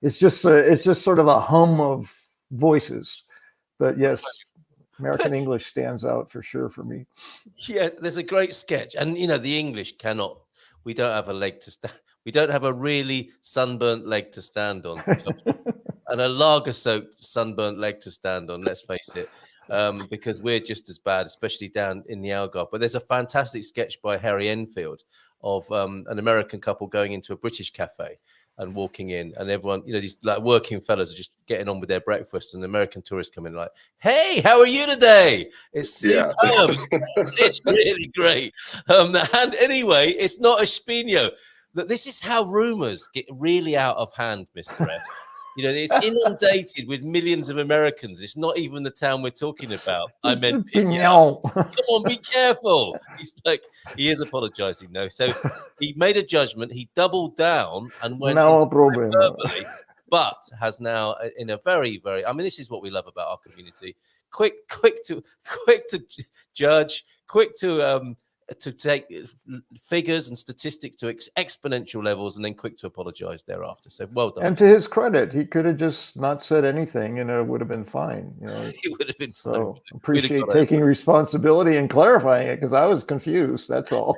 it's just sort of a hum of voices. But yes, American English stands out for sure for me. Yeah, there's a great sketch, and the English cannot. We don't have a leg to stand. We don't have a really sunburnt leg to stand on, and a lager-soaked sunburnt leg to stand on. Let's face it. Because we're just as bad, especially down in the Algarve. But there's a fantastic sketch by Harry Enfield of an American couple going into a British cafe and walking in, and everyone, these like working fellas are just getting on with their breakfast, and the American tourists come in like, "Hey, how are you today?" It's superb. It's really great. And anyway, it's not a spino. This is how rumors get really out of hand, Mr. S. It's inundated with millions of Americans. It's not even the town we're talking about. I meant Pinhão. Come on, be careful. He is apologizing, though. So he made a judgment. He doubled down and went verbally, but has now, in a very, very, this is what we love about our community. Quick to judge, quick to take figures and statistics to exponential levels, and then quick to apologize thereafter. So well done. And to his credit, he could have just not said anything, and it would have been fine. It would have been so fine. Appreciate taking responsibility and clarifying it, because I was confused. That's all.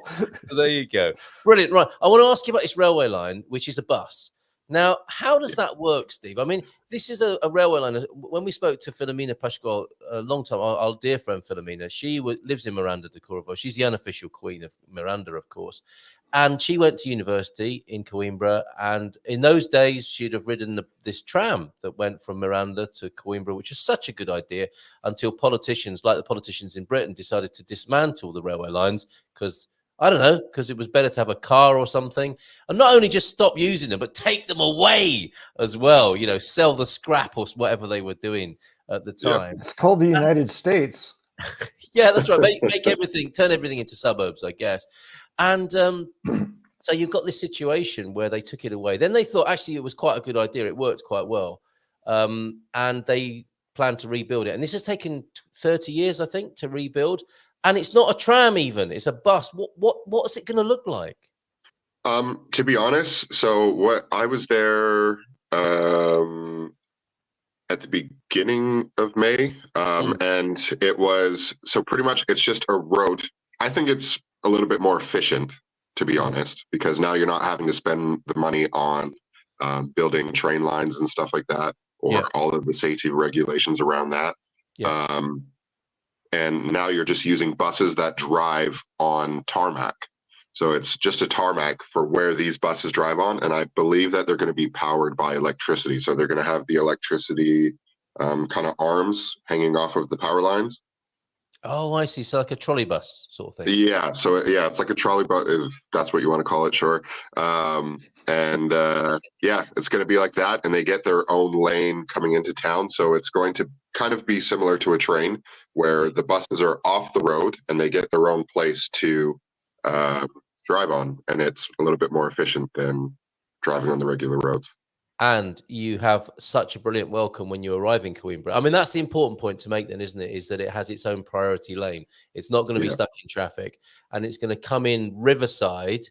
There you go. Brilliant. Right. I want to ask you about this railway line, which is a bus. Now, how does that work, Steve? This is a railway line. When we spoke to Filomena Pascual a long time, our dear friend Filomena, she lives in Miranda de Corvo. She's the unofficial queen of Miranda, of course. And she went to university in Coimbra. And in those days, she'd have ridden this tram that went from Miranda to Coimbra, which is such a good idea, until politicians, like the politicians in Britain, decided to dismantle the railway lines because it was better to have a car or something, and not only just stop using them, but take them away as well. Sell the scrap or whatever they were doing at the time. Yeah. It's called the United States. Yeah, that's right. Make everything, turn everything into suburbs, I guess. And so you've got this situation where they took it away. Then they thought actually it was quite a good idea. It worked quite well, and they planned to rebuild it. And this has taken 30 years, I think, to rebuild. And it's not a tram even, it's a bus. What's it going to look like? To be honest, so I was there at the beginning of May, and it was, so pretty much it's just a road. I think it's a little bit more efficient, to be honest, because now you're not having to spend the money on building train lines and stuff like that, or all of the safety regulations around that. Yeah. And now you're just using buses that drive on tarmac. So it's just a tarmac for where these buses drive on. And I believe that they're going to be powered by electricity. So they're going to have the electricity kind of arms hanging off of the power lines. Oh, I see. So like a trolley bus sort of thing. Yeah. So it's like a trolley bus, if that's what you want to call it. Sure. It's going to be like that. And they get their own lane coming into town. So it's going to kind of be similar to a train where the buses are off the road and they get their own place to drive on. And it's a little bit more efficient than driving on the regular roads. And you have such a brilliant welcome when you arrive in Coimbra. That's the important point to make then, isn't it? Is that it has its own priority lane. It's not going to be stuck in traffic, and it's going to come in Riverside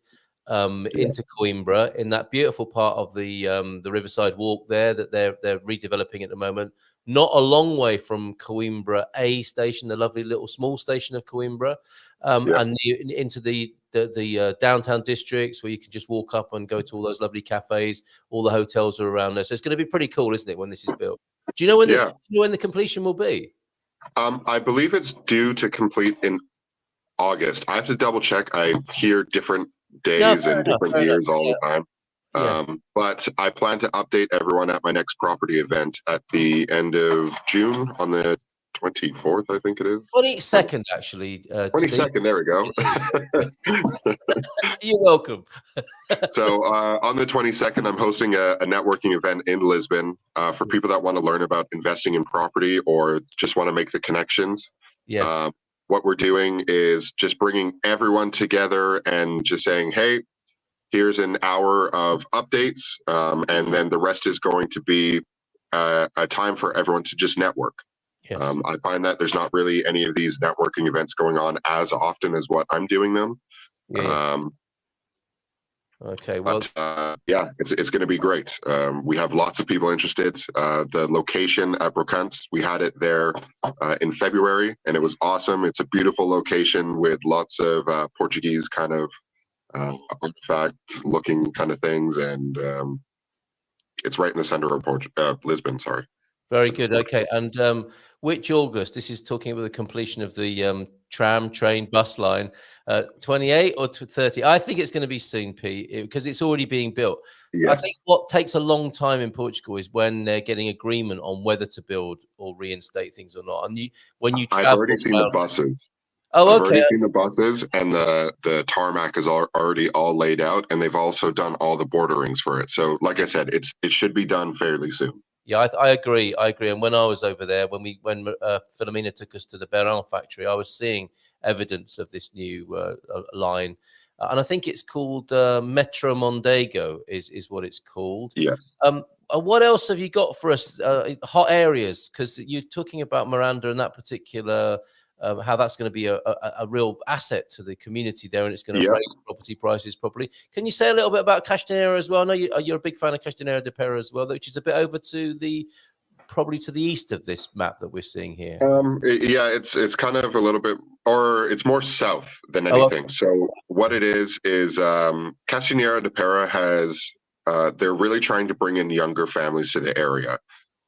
into Coimbra, in that beautiful part of the Riverside Walk there that they're redeveloping at the moment. Not a long way from Coimbra A station, the lovely little small station of Coimbra, and into the the downtown districts where you can just walk up and go to all those lovely cafes. All the hotels are around there, so it's going to be pretty cool, isn't it, when this is built? Do you know when the completion will be? I believe it's due to complete in August. I have to double check. I hear different days and different years all the time. But I plan to update everyone at my next property event at the end of June on the 24th, I think it is. 22nd, actually. 22nd, there we go. You're welcome. So on the 22nd, I'm hosting a networking event in Lisbon for people that want to learn about investing in property or just want to make the connections. Yes. What we're doing is just bringing everyone together and just saying, hey, here's an hour of updates, and then the rest is going to be a time for everyone to just network. Yes. I find that there's not really any of these networking events going on as often as what I'm doing them. Okay, well, but it's going to be great. We have lots of people interested. The location at Brocante, we had it there in February, and it was awesome. It's a beautiful location with lots of Portuguese kind of artifact looking kind of things, and it's right in the center of Lisbon. Sorry. Very good. Okay, and which August? This is talking about the completion of the tram, train, bus line, 28 or 30. I think it's going to be soon, Pete, because it's already being built. Yeah. I think what takes a long time in Portugal is when they're getting agreement on whether to build or reinstate things or not. And when you travel, I've already seen the buses. Oh, I've okay. already seen the buses, and the tarmac is already all laid out, and they've also done all the borderings for it. So, like I said, it should be done fairly soon. Yeah, I agree. And when I was over there, when Philomena took us to the Beirão factory, I was seeing evidence of this new line, and I think it's called Metro Mondego is what it's called. Yeah. What else have you got for us? Hot areas, because you're talking about Miranda and that particular. How that's going to be a real asset to the community there, and it's going to raise property prices properly. Can you say a little bit about Castanheira as well? I know you're a big fan of Castanheira de Pera as well, which is a bit over to probably to the east of this map that we're seeing here. It's kind of a little bit, or it's more south than anything. Okay. So what it is Castanheira de Pera has, they're really trying to bring in younger families to the area.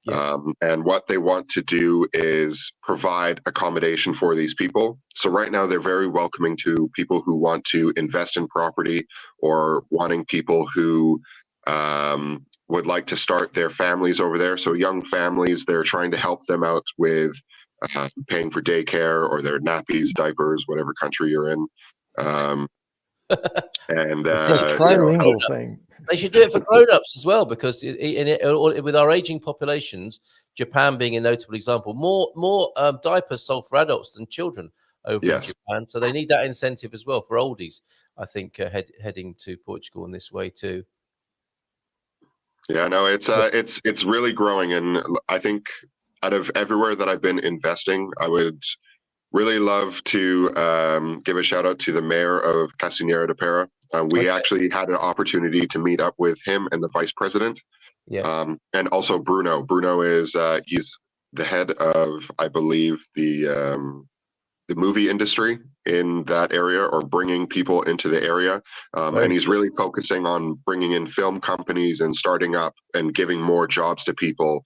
Yeah. And what they want to do is provide accommodation for these people. So right now they're very welcoming to people who want to invest in property or wanting people who would like to start their families over there. So young families, they're trying to help them out with paying for daycare or their nappies, diapers, whatever country you're in. And it's a trilingual thing. They should do it for grown-ups as well, because with our aging populations, Japan being a notable example, more diapers sold for adults than children over in Japan. So they need that incentive as well for oldies, I think, heading to Portugal in this way too. Yeah, no, it's really growing, and I think out of everywhere that I've been investing, I would really love to give a shout out to the mayor of Castanheira de Pera. We actually had an opportunity to meet up with him and the vice president. Yeah. And also Bruno. Bruno is he's the head of, I believe, the movie industry in that area, or bringing people into the area. And he's really focusing on bringing in film companies and starting up and giving more jobs to people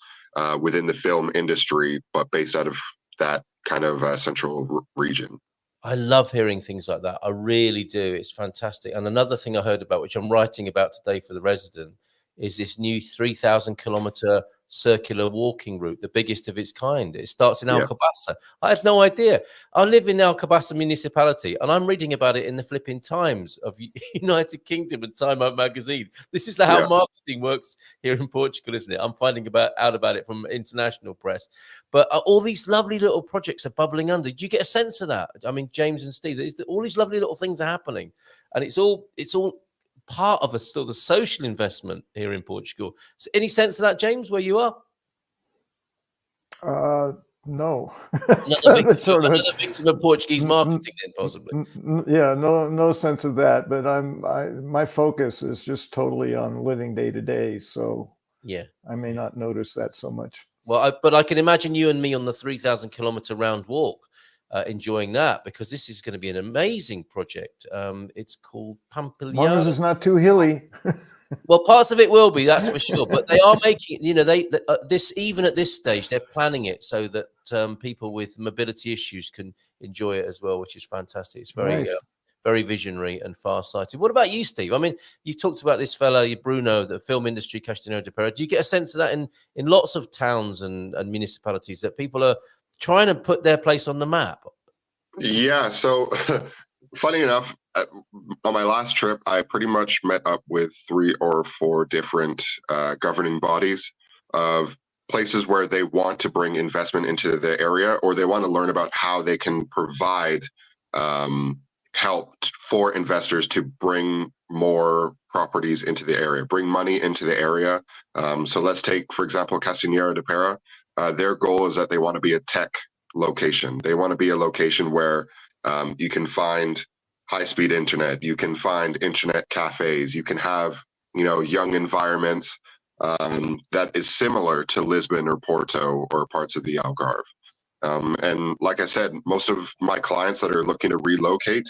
within the film industry, but based out of that kind of central region. I love hearing things like that. I really do. It's fantastic. And another thing I heard about, which I'm writing about today for The Resident, is this new 3,000-kilometer circular walking route, the biggest of its kind. It starts in Alcobaça. I had no idea. I live in Alcobaça municipality, and I'm reading about it in the flipping Times of United Kingdom and Time Out magazine. This is how marketing works here in Portugal, isn't it? I'm finding out about it from international press. But all these lovely little projects are bubbling under. Do you get a sense of that? I mean, James and Steve, all these lovely little things are happening, and it's all part of still the social investment here in Portugal. So any sense of that, James, where you are? No. Another victim of Portuguese marketing, then, possibly. Yeah, no sense of that. But my focus is just totally on living day to day. So yeah, I may not notice that so much. Well, but I can imagine you and me on the 3,000-kilometer round walk. enjoying that, because this is going to be an amazing project. It's called As long as Pampiliano. it's not too hilly. Well, parts of it will be, that's for sure. But they are making, this, even at this stage, they're planning it so that people with mobility issues can enjoy it as well, which is fantastic. It's very, Nice. very visionary and far-sighted. What about you, Steve? I mean, you talked about this fella, Bruno, the film industry, Castanheira de Pera. Do you get a sense of that in lots of towns and municipalities, that people are trying to put their place on the map? Yeah. So funny enough, on my last trip, I pretty much met up with 3 or 4 different governing bodies of places where they want to bring investment into the area, or they want to learn about how they can provide help for investors to bring more properties into the area, bring money into the area. So let's take, for example, Castanheira de Pera. Their goal is that they want to be a tech location. They want to be a location where you can find high-speed internet, you can find internet cafes, you can have, young environments that is similar to Lisbon or Porto or parts of the Algarve. And like I said, most of my clients that are looking to relocate,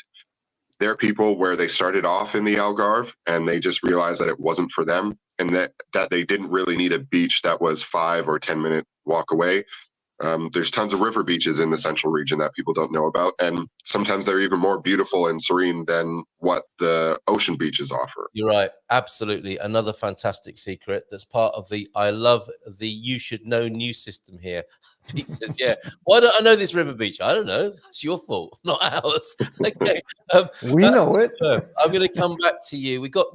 they're people where they started off in the Algarve and they just realized that it wasn't for them, and that they didn't really need a beach that was 5 or 10 minute walk away. There's tons of river beaches in the central region that people don't know about, and sometimes they're even more beautiful and serene than what the ocean beaches offer. You're right. Absolutely. Another fantastic secret that's part of the I love the You Should Know new system here. Pete says, yeah, why don't I know this river beach? I don't know. It's your fault, not ours. Okay. We know it. I'm going to come back to you. We've got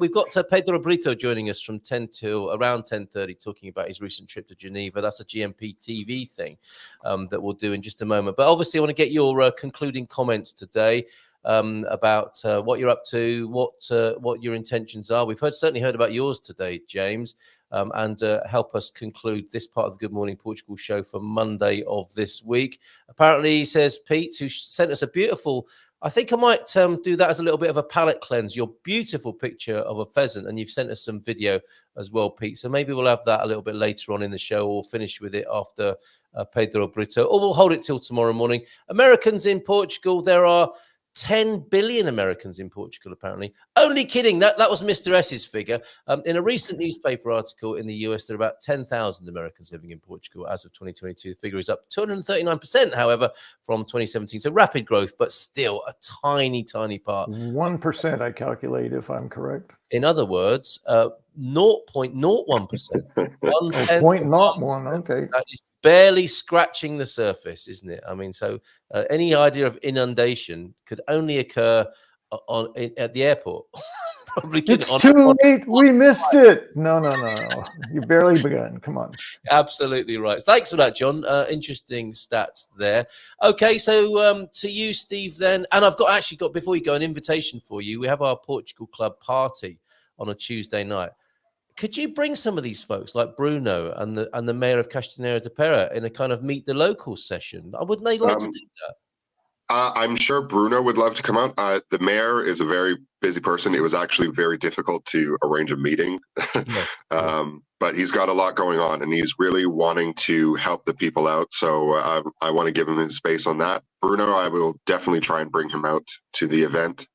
Pedro Brito joining us from 10 till around 10:30, talking about his recent trip to Geneva. That's a GMP TV thing that we'll do in just a moment. But obviously, I want to get your concluding comments today about what you're up to, what your intentions are. We've certainly heard about yours today, James, and help us conclude this part of the Good Morning Portugal show for Monday of this week. Apparently, says Pete, who sent us a beautiful, I think I might do that as a little bit of a palate cleanse, your beautiful picture of a pheasant, and you've sent us some video as well, Pete. So maybe we'll have that a little bit later on in the show, or we'll finish with it after Pedro Brito, or we'll hold it till tomorrow morning. Americans in Portugal, there are 10 billion Americans in Portugal, apparently. Only kidding. That was Mr. S's figure. In a recent newspaper article in the US, there are about 10,000 Americans living in Portugal as of 2022. The figure is up 239%, however, from 2017. So rapid growth, but still a tiny, tiny part. 1%, I calculate, if I'm correct. In other words, 0.01%. 0.01, okay. That is barely scratching the surface, isn't it? I mean, so any idea of inundation could only occur at the airport. Probably it's too late. We missed it. No. You barely begun. Come on. Absolutely right. Thanks for that, John. Interesting stats there. Okay, so to you, Steve, then. And I've got before you go, an invitation for you. We have our Portugal Club party on a Tuesday night. Could you bring some of these folks like Bruno and the mayor of Castanheira de Pera in a kind of meet the locals session? Wouldn't they like to do that? I'm sure Bruno would love to come out. The mayor is a very busy person. It was actually very difficult to arrange a meeting, but he's got a lot going on and he's really wanting to help the people out. So I want to give him his space on that. Bruno, I will definitely try and bring him out to the event.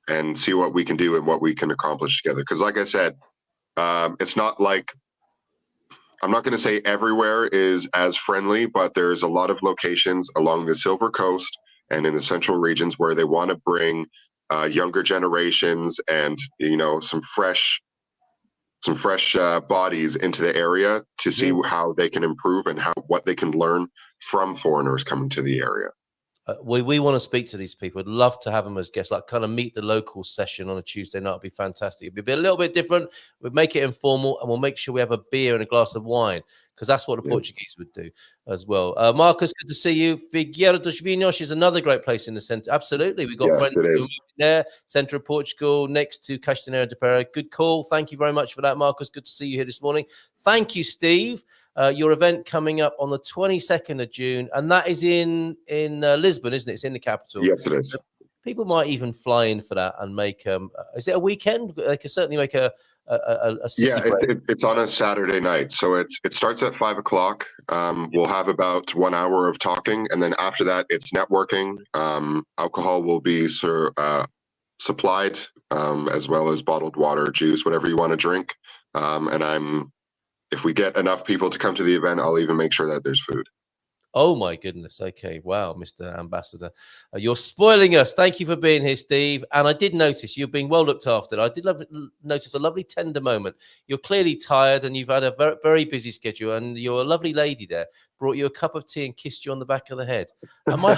And see what we can do and what we can accomplish together. Because like I said, it's not like, I'm not going to say everywhere is as friendly, but there's a lot of locations along the Silver Coast and in the central regions where they want to bring younger generations and, some fresh bodies into the area to see how they can improve and what they can learn from foreigners coming to the area. We want to speak to these people. I'd love to have them as guests, like kind of meet the locals session on a Tuesday night. It'd be fantastic. It'd be a little bit different. We'd make it informal and we'll make sure we have a beer and a glass of wine, because that's what the Portuguese would do as well. Marcus, good to see you. Figueira dos Vinhos is another great place in the centre. Absolutely. We've got friends there, centre of Portugal, next to Castanheira de Pera. Good call. Thank you very much for that, Marcus. Good to see you here this morning. Thank you, Steve. Your event coming up on the 22nd of June, and that is in Lisbon, isn't it? It's in the capital. Yes, it is. people might even fly in for that and make is it a weekend? They could certainly make a city break. It's on a Saturday night, so it starts at 5 o'clock. We'll have about 1 hour of talking, and then after that it's networking. Alcohol will be supplied, as well as bottled water, juice, whatever you want to drink. And if we get enough people to come to the event, I'll even make sure that there's food. Oh my goodness. Okay. Wow, Mr. Ambassador. You're spoiling us. Thank you for being here, Steve. And I did notice you're being well looked after. I did notice a lovely tender moment. You're clearly tired and you've had a very, very busy schedule, and you're a lovely lady there. Brought you a cup of tea and kissed you on the back of the head. And my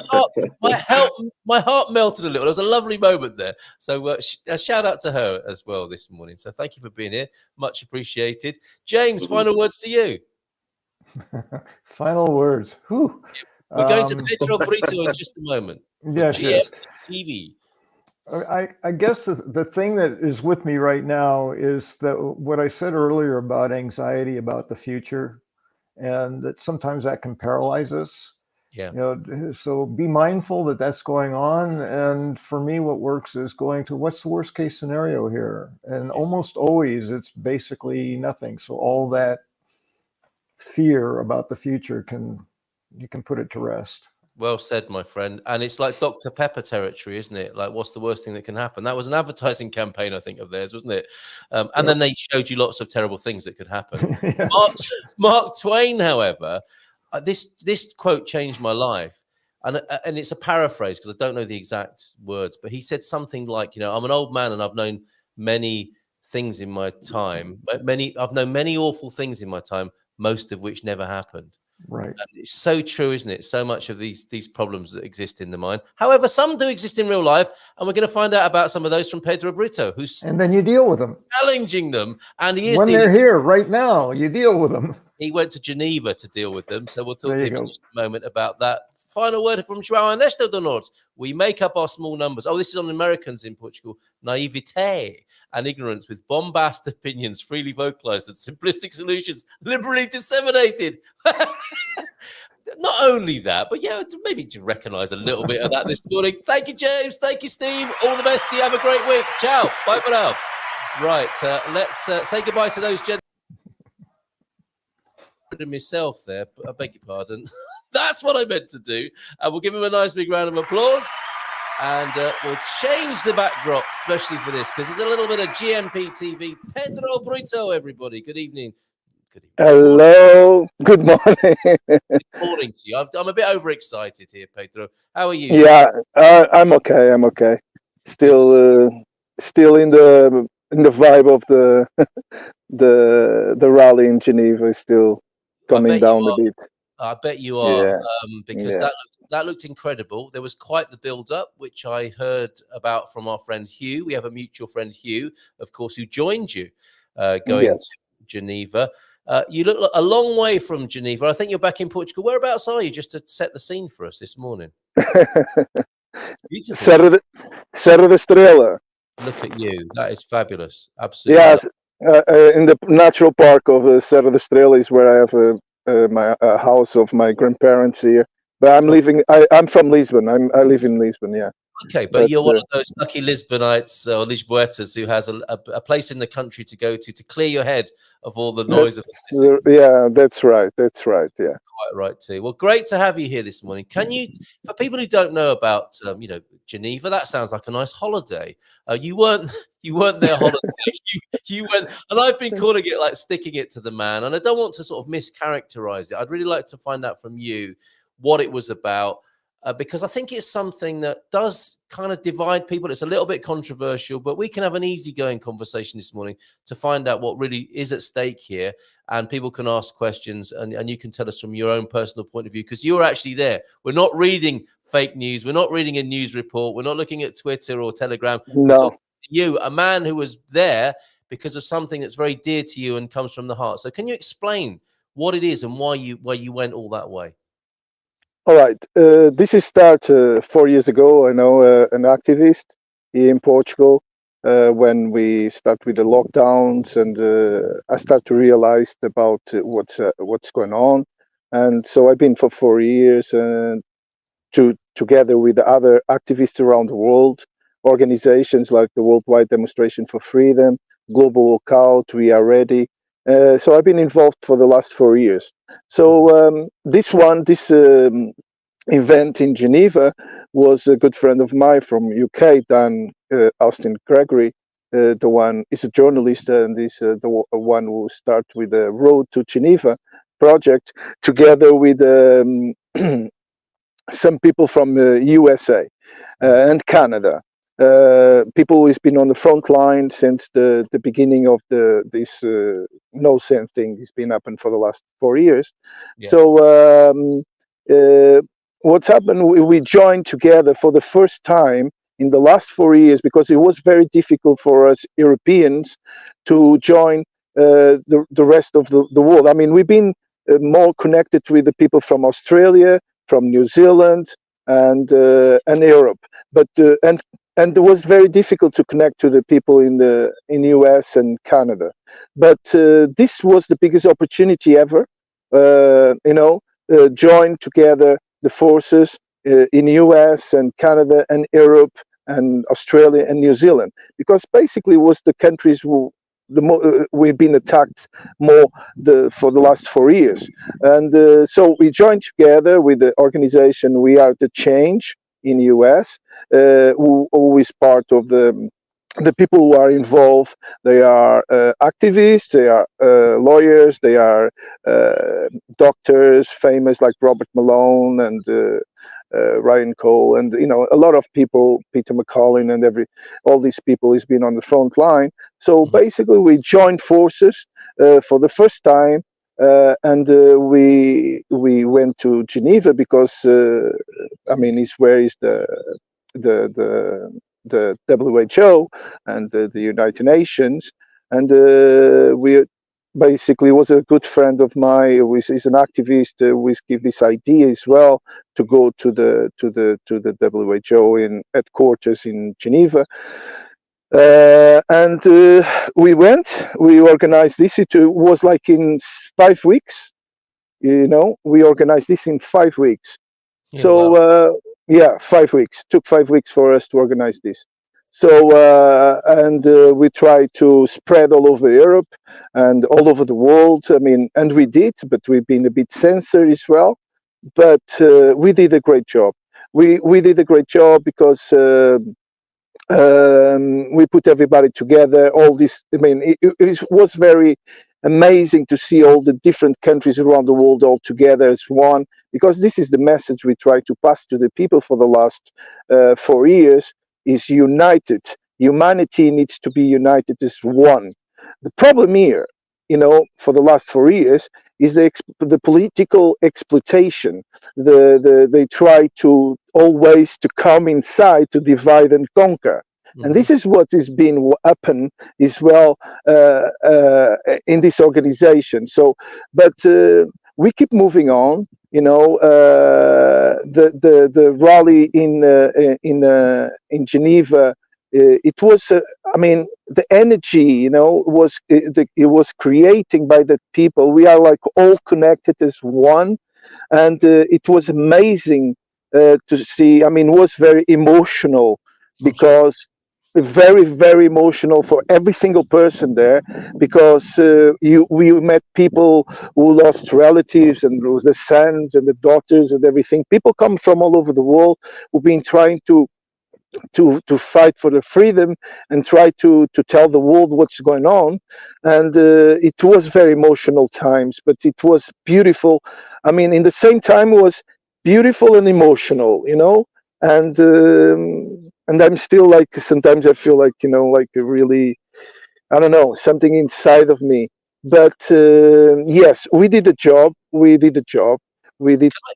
heart melted a little. It was a lovely moment there. So a shout out to her as well this morning. So thank you for being here. Much appreciated. James, final words to you. Final words. Whew. We're going to Pedro Brito in just a moment. Yes, yes. TV. I guess the thing that is with me right now is that what I said earlier about anxiety about the future, and that sometimes that can paralyze us. Yeah. So be mindful that that's going on. And for me, what works is going to what's the worst case scenario here? And almost always it's basically nothing. So all that fear about the future you can put it to rest. Well said, my friend. And it's like Dr. Pepper territory, isn't it? Like, what's the worst thing that can happen? That was an advertising campaign, I think, of theirs, wasn't it? And then they showed you lots of terrible things that could happen. Yes. Mark Twain, however, this quote changed my life. And it's a paraphrase because I don't know the exact words, but he said something like, I'm an old man and I've known many things in my time. I've known many awful things in my time, most of which never happened. Right. And it's so true, isn't it? So much of these problems that exist in the mind. However, some do exist in real life, and we're going to find out about some of those from Pedro Brito, and then you deal with them, challenging them. And he is when they're here right now. You deal with them. He went to Geneva to deal with them, so we'll talk to him in just a moment about that. Final word from João Ernesto do Norte. We make up our small numbers. Oh, this is on Americans in Portugal. Naivete and ignorance with bombast opinions freely vocalized and simplistic solutions liberally disseminated. Not only that, but maybe to recognize a little bit of that this morning. Thank you, James. Thank you, Steve. All the best to you. Have a great week. Ciao. Bye for now. Right. Let's say goodbye to those gentlemen. Myself there, but I beg your pardon. That's what I meant to do. And we'll give him a nice big round of applause. And we'll change the backdrop, especially for this, because there's a little bit of GMP TV. Pedro Brito, everybody. Good evening. Good evening. Hello. Good morning. Good morning to you. I'm a bit overexcited here, Pedro. How are you? Yeah, I'm okay. I'm okay. Still in the vibe of the rally in Geneva. Is still coming down a bit. I bet you are, because Yeah. that looked incredible. There was quite the build-up, which I heard about from our friend Hugh. We have a mutual friend, Hugh, of course, who joined you going to Geneva. You look a long way from Geneva. I think you're back in Portugal. Whereabouts are you, just to set the scene for us this morning? Serra da Estrela. Look at you. That is fabulous. Absolutely. Yes, in the natural park of Serra da Estrela is where I have my house of my grandparents here. But I'm living. I'm from Lisbon. I live in Lisbon. Yeah. Okay, but you're one of those lucky Lisbonites or Lisboetas who has a place in the country to go to clear your head of all the noise. Yeah, that's right. That's right. Yeah. Quite right too. Well, great to have you here this morning. Can you, for people who don't know about, Geneva, that sounds like a nice holiday. You weren't there holiday. you went, and I've been calling it like sticking it to the man. And I don't want to sort of mischaracterize it. I'd really like to find out from you what it was about. Because I think it's something that does kind of divide people. It's a little bit controversial, but we can have an easygoing conversation this morning to find out what really is at stake here. And people can ask questions and you can tell us from your own personal point of view, because you're actually there. We're not reading fake news. We're not reading a news report. We're not looking at Twitter or Telegram. No. You, a man who was there because of something that's very dear to you and comes from the heart. So can you explain what it is and why you went all that way? All right. This is start 4 years ago. I know an activist here in Portugal when we start with the lockdowns, and I start to realize about what's going on. And so I've been for 4 years, and together with other activists around the world, organizations like the Worldwide Demonstration for Freedom, Global Walkout, We Are Ready. So I've been involved for the last 4 years. So this event in Geneva was a good friend of mine from UK, Dan Austin Gregory. The one is a journalist and is the one who started with the Road to Geneva project, together with some people from the USA and Canada. People who's been on the front line since the beginning of this no sand thing. It's been happening for the last 4 years. Yeah. So what's happened? We joined together for the first time in the last 4 years, because it was very difficult for us Europeans to join the rest of the world. I mean, we've been more connected with the people from Australia, from New Zealand, and Europe, but and it was very difficult to connect to the people in the US and Canada. But this was the biggest opportunity ever. Join together the forces in US and Canada and Europe and Australia and New Zealand, because basically it was the countries who we've been attacked more for the last 4 years. And so we joined together with the organization We Are the Change in US, who is part of the people who are involved. They are activists, they are lawyers, they are doctors, famous like Robert Malone and Ryan Cole, and a lot of people, Peter McCollin, and all these people has been on the front line. So basically, we joined forces for the first time, and we went to Geneva because it's where is the WHO and the United Nations, and we basically was a good friend of mine who is an activist. We give this idea as well to go to the WHO in headquarters in Geneva, and we went. We organized this. It was like in 5 weeks. We organized this in 5 weeks. Yeah, So. wow. 5 weeks. Took 5 weeks for us to organize this. So we tried to spread all over Europe and all over the world. I mean, and we did, but we've been a bit censored as well. But we did a great job. We did a great job because we put everybody together. All this. I mean, it was very amazing to see all the different countries around the world all together as one, because this is the message we try to pass to the people for the last 4 years, is united. Humanity needs to be united as one. The problem here, for the last 4 years, is the political exploitation. They try to always to come inside to divide and conquer. And this is what is being happen as well in this organization. So, but we keep moving on. The rally in Geneva. It was, the energy, it was creating by the people. We are like all connected as one, and it was amazing to see. I mean, it was very emotional, because very, very emotional for every single person there, because we met people who lost relatives, and the sons and the daughters and everything. People come from all over the world who've been trying to fight for the freedom and try to tell the world what's going on. And it was very emotional times, but it was beautiful. I mean, in the same time, it was beautiful and emotional, and I'm still like, sometimes I feel like, like a really, I don't know, something inside of me. But yes, we did the job. We did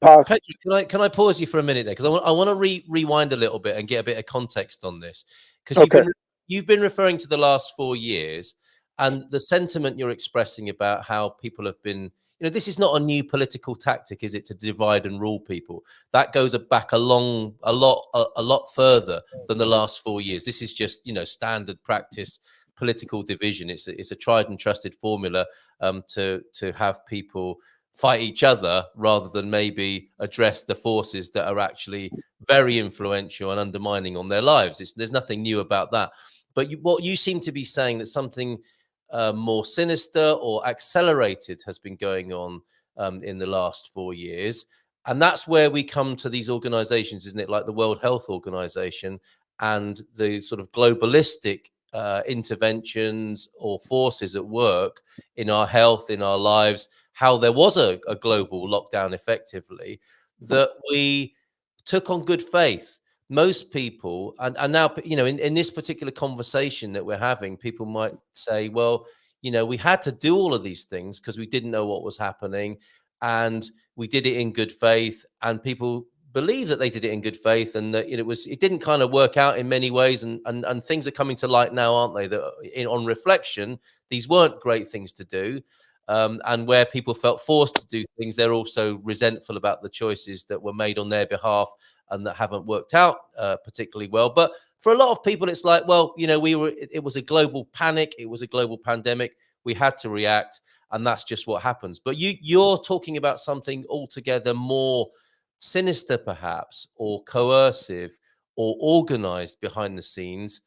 pass. Patrick, can I pause you for a minute there? Because I want to rewind a little bit and get a bit of context on this. Because you've been referring to the last 4 years, and the sentiment you're expressing about how people have been, this is not a new political tactic, is it, to divide and rule people? That goes back a lot further than the last 4 years. This is just, standard practice political division. It's a tried and trusted formula to have people fight each other rather than maybe address the forces that are actually very influential and undermining on their lives. There's nothing new about that. But what you seem to be saying, that something more sinister or accelerated has been going on in the last 4 years. And that's where we come to these organizations, isn't it? Like the World Health Organization and the sort of globalistic interventions or forces at work in our health, in our lives, how there was a global lockdown effectively, that we took on good faith. Most people, and now, you know, in this particular conversation that we're having, people might say, well, you know, we had to do all of these things because we didn't know what was happening, and we did it in good faith, and people believe that they did it in good faith, and that it didn't kind of work out in many ways, and things are coming to light now, aren't they, that on reflection, these weren't great things to do. And where people felt forced to do things, they're also resentful about the choices that were made on their behalf and that haven't worked out particularly well. But for a lot of people, it's like, well, you know, it was a global panic. It was a global pandemic. We had to react, and that's just what happens. But you're talking about something altogether more sinister, perhaps, or coercive or organized behind the scenes,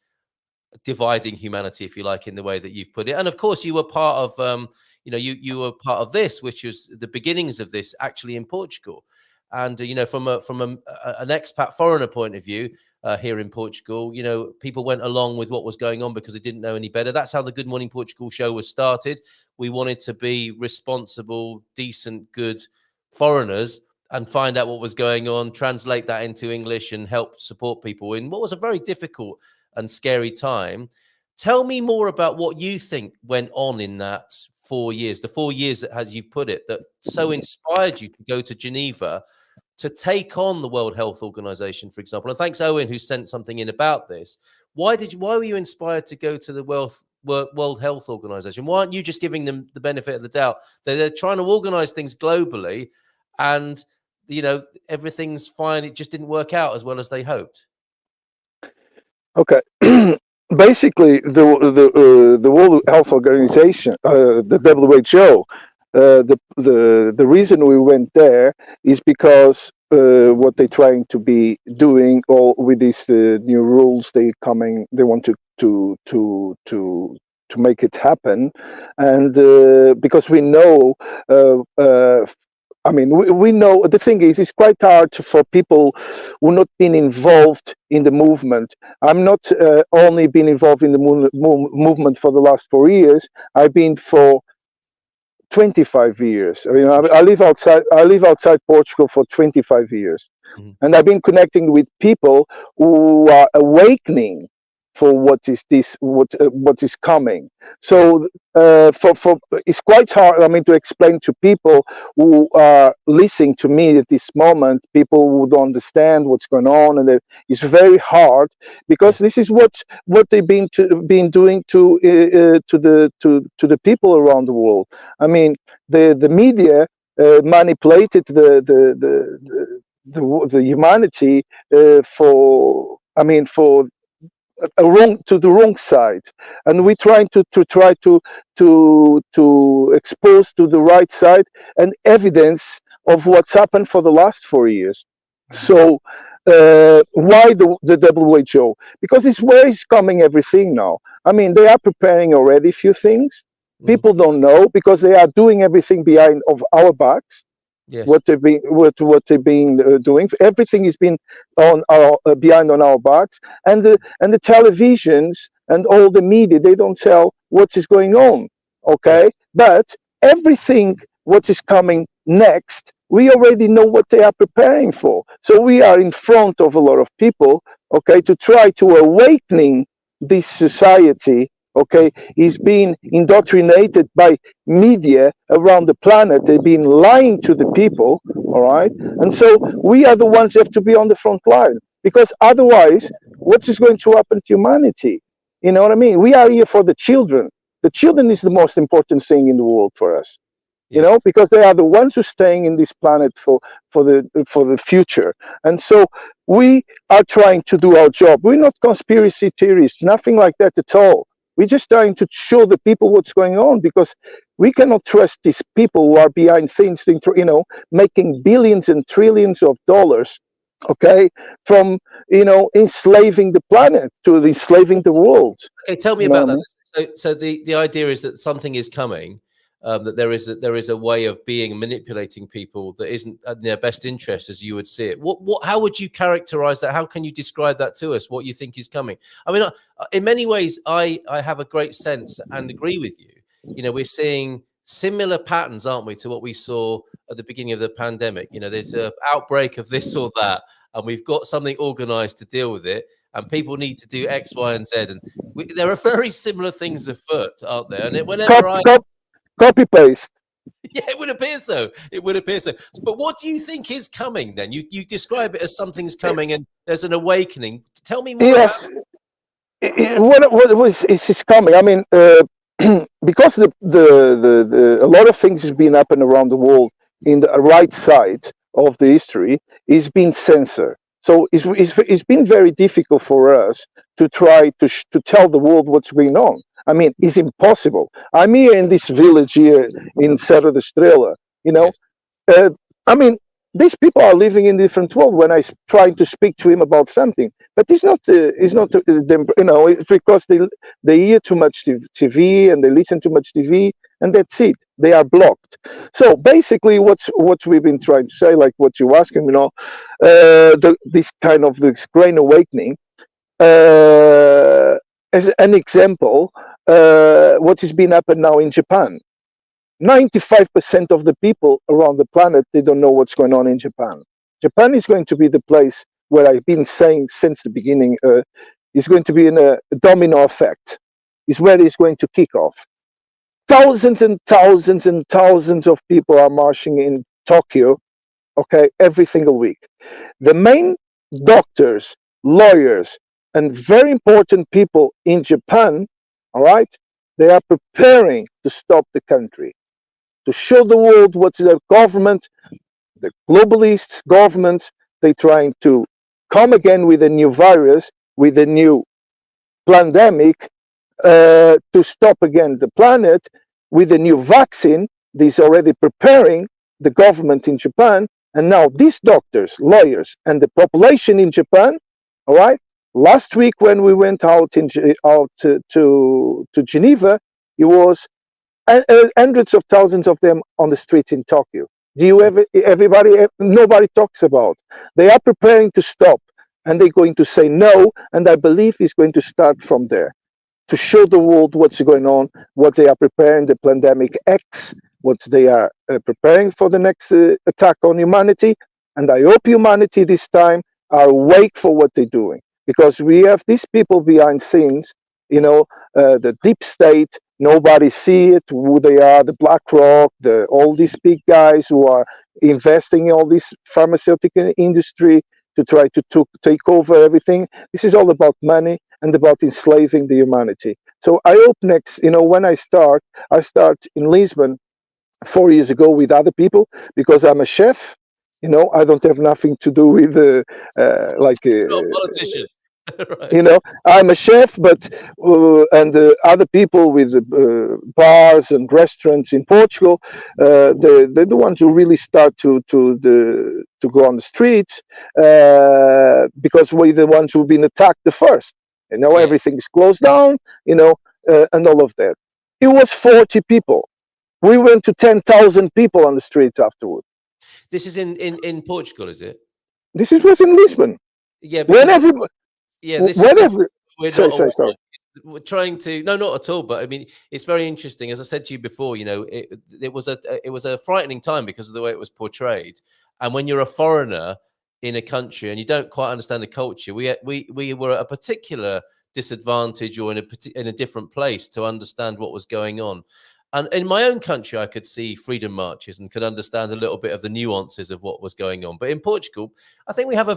dividing humanity, if you like, in the way that you've put it. And of course, you were part of, you were part of this, which was the beginnings of this actually in Portugal. And, you know, from an expat foreigner point of view here in Portugal, you know, people went along with what was going on because they didn't know any better. That's how the Good Morning Portugal show was started. We wanted to be responsible, decent, good foreigners and find out what was going on, translate that into English and help support people in what was a very difficult and scary time. Tell me more about what you think went on in that 4 years, the 4 years that, as you've put it, that so inspired you to go to Geneva to take on the World Health Organization, for example. And thanks, Owen, who sent something in about this. Why were you inspired to go to the World Health Organization? Why aren't you just giving them the benefit of the doubt? They're trying to organize things globally, and you know, everything's fine. It just didn't work out as well as they hoped. Okay. Basically, the World Health Organization, the WHO, the reason we went there is because what they're trying to be doing, all with these new rules they want to make it happen, and because we know. I mean, we know the thing is, it's quite hard for people who not been involved in the movement. I'm not only been involved in the movement for the last 4 years. I've been for 25 years. I mean, I live outside Portugal for 25 years, and I've been connecting with people who are awakening for what is coming. So for it's quite hard, I mean, to explain to people who are listening to me at this moment, people who don't understand what's going on, and it's very hard because this is what they've been doing to the people around the world. I mean, the media manipulated the humanity for the wrong side, and we're trying to expose to the right side and evidence of what's happened for the last 4 years. So why the WHO? Because it's where it's coming everything now. I mean, they are preparing already a few things. People don't know because they are doing everything behind of our backs. Yes. What they've been doing, everything has been on our behind on our backs, and the televisions and all the media, they don't tell what is going on. Okay, but everything what is coming next, we already know what they are preparing for. So we are in front of a lot of people, okay, to try to awakening this society. Okay, he's been indoctrinated by media around the planet. They've been lying to the people, all right? And so we are the ones who have to be on the front line, because otherwise, what is going to happen to humanity? You know what I mean? We are here for the children. The children is the most important thing in the world for us, you know, because they are the ones who are staying in this planet for the future. And so we are trying to do our job. We're not conspiracy theorists, nothing like that at all. We're just trying to show the people what's going on, because We cannot trust these people who are behind things, making billions and trillions of dollars, okay, from, enslaving the planet to enslaving the world. Okay, tell me You know about what I that. So the idea is that something is coming, that there is a way of being manipulating people that isn't in their best interest, as you would see it. How would you characterize that? How can you describe that to us? What you think is coming? I mean, in many ways, I have a great sense and agree with you. We're seeing similar patterns, aren't we, to what we saw at the beginning of the pandemic? There's an outbreak of this or that, and we've got something organized to deal with it, and people need to do X, Y, and Z. And there are very similar things afoot, aren't there? And Copy paste. Yeah, it would appear so. It would appear so. But what do you think is coming then? You describe it as something's coming and there's an awakening. Tell me more. Yes. What is coming? I mean, because a lot of things has been happening around the world in the right side of the history is being censored. So it's been very difficult for us to try to tell the world what's going on. I mean, it's impossible. I'm here in this village here in Serra da Estrela, Yes. I mean, these people are living in a different world when I try to speak to him about something. But it's not them, it's because they hear too much TV and they listen too much TV, and that's it. They are blocked. So basically, what we've been trying to say, like what you're asking, this kind of this great awakening. As an example, what has been happening now in Japan. 95% of the people around the planet, they don't know what's going on in Japan. Japan is going to be the place where I've been saying since the beginning, is going to be in a domino effect, is where it's going to kick off. Thousands and thousands and thousands of people are marching in Tokyo, okay, every single week. The main doctors, lawyers, and very important people in Japan, all right, they are preparing to stop the country, to show the world what the government, the globalists governments, they're trying to come again with a new virus, with a new pandemic, to stop again the planet with a new vaccine. They're already preparing the government in Japan, and now these doctors, lawyers, and the population in Japan, all right. Last week when we went out to Geneva, it was hundreds of thousands of them on the streets in Tokyo. Nobody talks about. They are preparing to stop, and they're going to say no, and I believe it's going to start from there, to show the world what's going on, what they are preparing, the pandemic X, what they are preparing for the next attack on humanity. And I hope humanity this time are awake for what they're doing, because we have these people behind scenes, the deep state. Nobody see it, who they are, the BlackRock, all these big guys who are investing in all this pharmaceutical industry to try to take over everything. This is all about money and about enslaving the humanity. So I hope next, when I start in Lisbon 4 years ago with other people, because I'm a chef. I don't have nothing to do with You're not a politician. Right. I'm a chef, but and other people with bars and restaurants in Portugal, they're the ones who really start to go on the streets, because we're the ones who've been attacked the first. Yeah. Everything's closed down, and all of that. It was 40 people. We went to 10,000 people on the streets afterwards. This is in Portugal, is it? This was in Lisbon. Yeah. We're trying to not at all, but I mean, it's very interesting. As I said to you before, it was a frightening time because of the way it was portrayed. And when you're a foreigner in a country and you don't quite understand the culture, we were at a particular disadvantage or in a different place to understand what was going on. And in my own country, I could see freedom marches and could understand a little bit of the nuances of what was going on. But in Portugal, I think you have a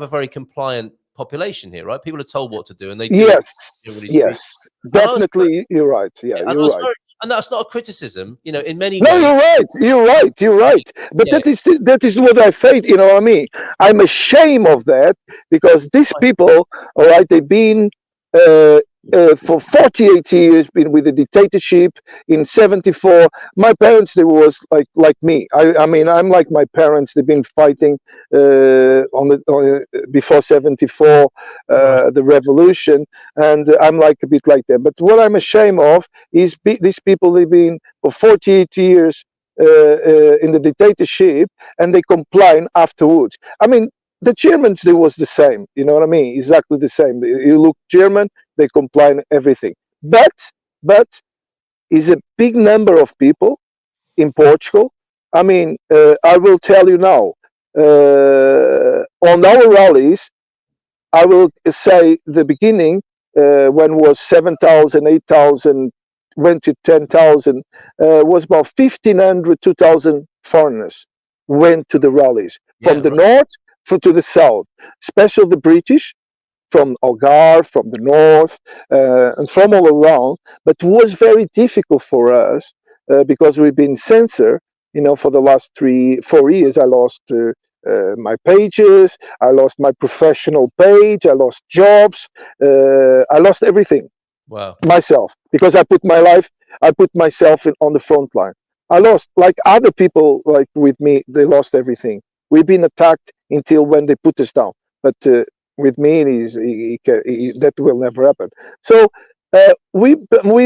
very compliant population here, right? People are told what to do, and they do. Yes, definitely. You're right. Yeah, you're right. And that's not a criticism, in many ways. No, you're right. But that is what I felt, I mean? I'm ashamed of that, because these people, all right, they've been for 48 years been with the dictatorship. In 74, my parents, they was like me. I mean, I'm like my parents. They've been fighting before 74, the revolution, and I'm like a bit like them. But what I'm ashamed of is these people, they've been for 48 years in the dictatorship, and they complain afterwards. I mean, the Germans, they was the same. You know what I mean? Exactly the same. You look German, they complain everything. But is a big number of people in Portugal. I mean, I will tell you now. On our rallies, I will say the beginning when was 7,000, 8,000, went to 10,000, was about 1,500, 2,000 foreigners went to the rallies from the north to the south, especially the British, from Algarve, from the north, and from all around. But it was very difficult for us because we've been censored. You know, for the last 4 years, I lost my pages, I lost my professional page, I lost jobs, I lost everything. Wow. Myself, because I put myself on the front line. I lost, like other people like with me, they lost everything. We've been attacked until when they put us down. But with me, that will never happen. So we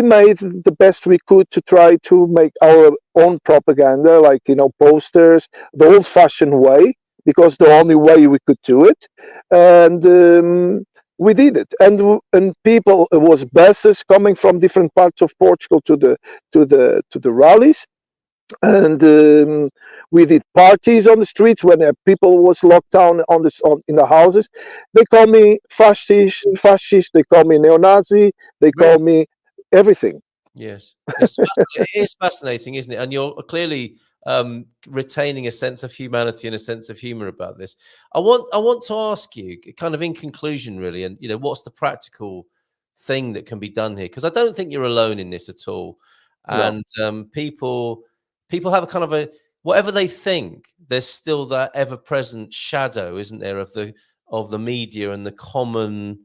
made the best we could to try to make our own propaganda, like, you know, posters, the old-fashioned way, because the only way we could do it, and we did it. And people, it was buses coming from different parts of Portugal to the rallies, and we did parties on the streets when people was locked down in the houses. They call me fascist, they call me neo-Nazi, they call me everything. Yes, it is fascinating, isn't it? And you're clearly retaining a sense of humanity and a sense of humor about this. I want to ask you, kind of in conclusion, really, and you know, what's the practical thing that can be done here? Because I don't think you're alone in this at all. And people have a kind of a, whatever they think, there's still that ever-present shadow, isn't there, of the media and the common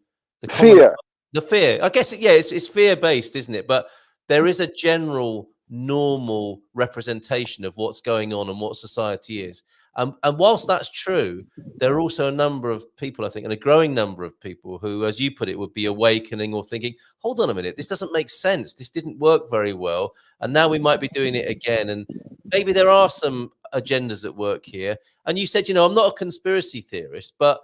fear. The fear. I guess it's fear-based, isn't it? But there is a general normal representation of what's going on and what society is. And whilst that's true, there are also a number of people, I think, and a growing number of people who, as you put it, would be awakening or thinking, hold on a minute, this doesn't make sense. This didn't work very well. And now we might be doing it again. And maybe there are some agendas at work here. And you said, you know, I'm not a conspiracy theorist, but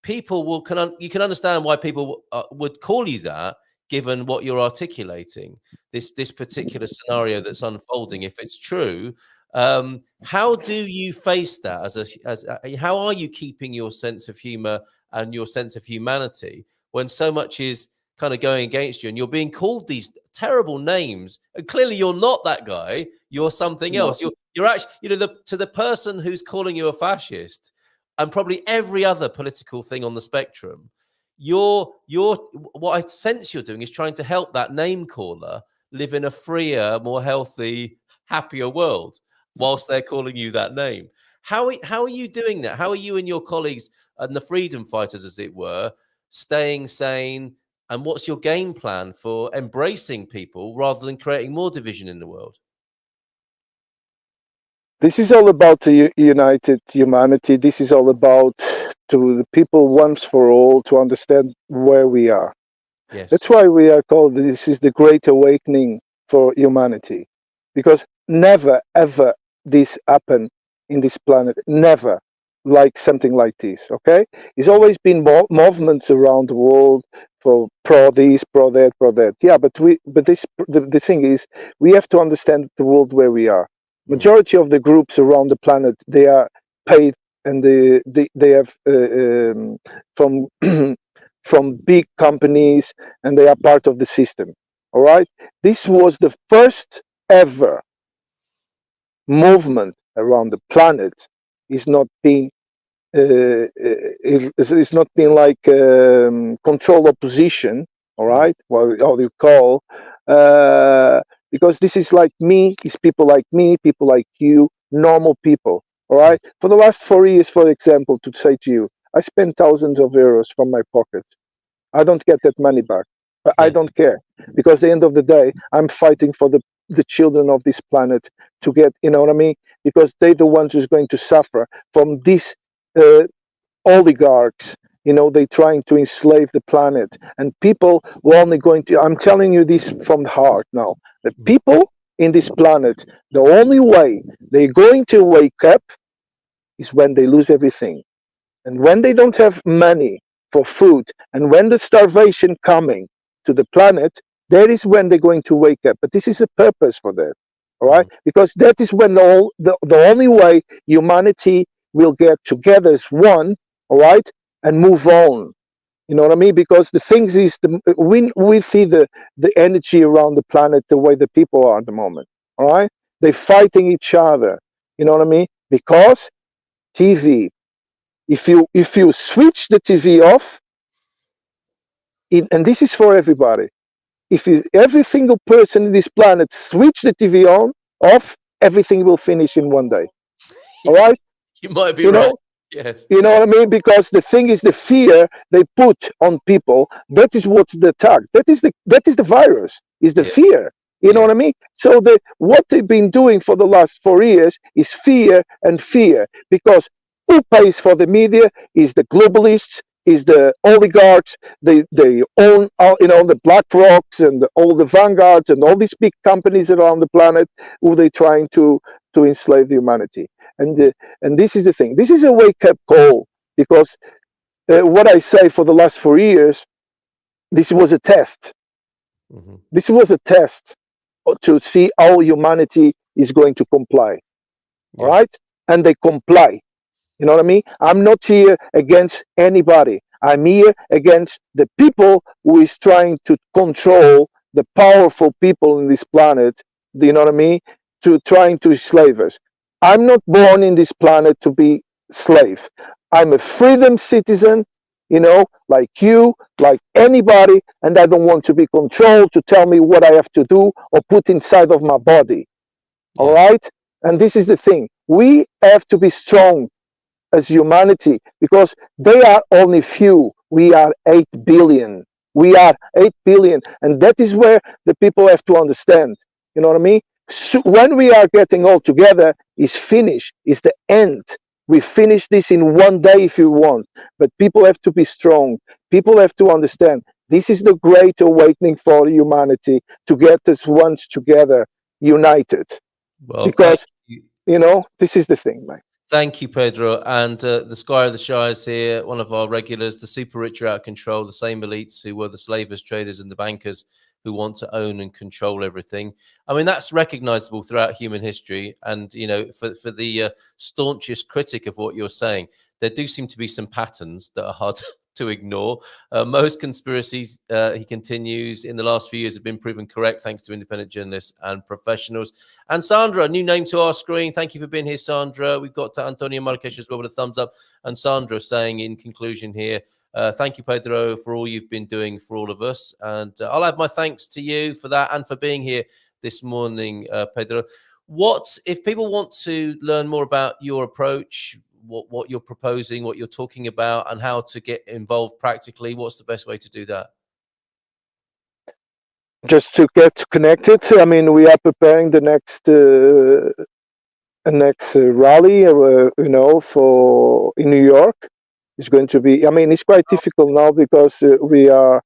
people you can understand why people would call you that, given what you're articulating, this particular scenario that's unfolding. If it's true, how do you face that? How are you keeping your sense of humor and your sense of humanity when so much is kind of going against you and you're being called these terrible names? And clearly, you're not that guy. You're something else. You're actually, you know, to the person who's calling you a fascist, and probably every other political thing on the spectrum, what I sense you're doing is trying to help that name caller live in a freer, more healthy, happier world whilst they're calling you that name. How are you doing that? How are you and your colleagues and the freedom fighters, as it were, staying sane? And what's your game plan for embracing people rather than creating more division in the world? This is all about the united humanity. This is all about to the people once for all to understand where we are. Yes. That's why we are called, this is the great awakening for humanity. Because never, ever this happened in this planet. Never like something like this, okay? It's always been movements around the world for pro this, pro that, pro that. Yeah, but the thing is, we have to understand the world where we are. Majority of the groups around the planet, they are paid, and they have from from big companies, and they are part of the system. All right, this was the first ever movement around the planet. Is not being it's not being like control opposition. All right, what you call. Because this is like me, it's people like me, people like you, normal people, all right? For the last 4 years, for example, to say to you, I spent thousands of euros from my pocket. I don't get that money back. But I don't care, because at the end of the day, I'm fighting for the children of this planet to get, you know what I mean? Because they're the ones who's going to suffer from these oligarchs. You know, they're trying to enslave the planet, and people were only going to. I'm telling you this from the heart now. The people in this planet, the only way they're going to wake up is when they lose everything, and when they don't have money for food, and when the starvation coming to the planet, that is when they're going to wake up. But this is a purpose for that, all right? Because that is when the only way humanity will get together as one, all right, and move on. You know what I mean? Because the things is, we see the energy around the planet the way the people are at the moment, all right? They're fighting each other. You know what I mean? Because TV. If you switch the TV off, and this is for everybody, every single person in this planet switch the TV off, everything will finish in one day. All right? You might be You right. know, Yes. you know what I mean? Because the thing is, the fear they put on people, that is what's the attack. That is the virus, is the fear. You know what I mean? So what they've been doing for the last 4 years is fear and fear. Because who pays for the media is the globalists, is the oligarchs. They own all, you know, the BlackRocks and all the Vanguards and all these big companies around the planet who they're trying to enslave the humanity. And this is the thing. This is a wake-up call, because what I say for the last 4 years, this was a test. This was a test to see how humanity is going to comply. All right? And they comply. You know what I mean? I'm not here against anybody. I'm here against the people who is trying to control the powerful people in this planet. Do you know what I mean? To trying to enslave us. I'm not born in this planet to be slave. I'm a freedom citizen, you know, like you, like anybody, and I don't want to be controlled to tell me what I have to do or put inside of my body. All right? And this is the thing. We have to be strong as humanity, because they are only few. We are 8 billion. We are 8 billion. And that is where the people have to understand. You know what I mean? So when we are getting all together, it's finished. It's the end. We finish this in one day if you want. But people have to be strong. People have to understand. This is the great awakening for humanity, to get us once together, united. Well, because, you know, this is the thing, mate. Thank you, Pedro. And the Sky of the Shires here, one of our regulars. The super rich are out of control, the same elites who were the slavers, traders, and the bankers who want to own and control everything. I mean, that's recognizable throughout human history. And, you know, for the staunchest critic of what you're saying, there do seem to be some patterns that are hard to ignore. Most conspiracies, he continues, in the last few years have been proven correct thanks to independent journalists and professionals. And Sandra, new name to our screen. Thank you for being here, Sandra. We've got Antonio Marques as well with a thumbs up. And Sandra saying in conclusion here, thank you, Pedro, for all you've been doing for all of us. And I'll add my thanks to you for that and for being here this morning, Pedro. If people want to learn more about your approach, what you're proposing, what you're talking about, and how to get involved practically, what's the best way to do that? Just to get connected. I mean, we are preparing the next rally, you know, for in New York. It's going to be. I mean, it's quite difficult now because we are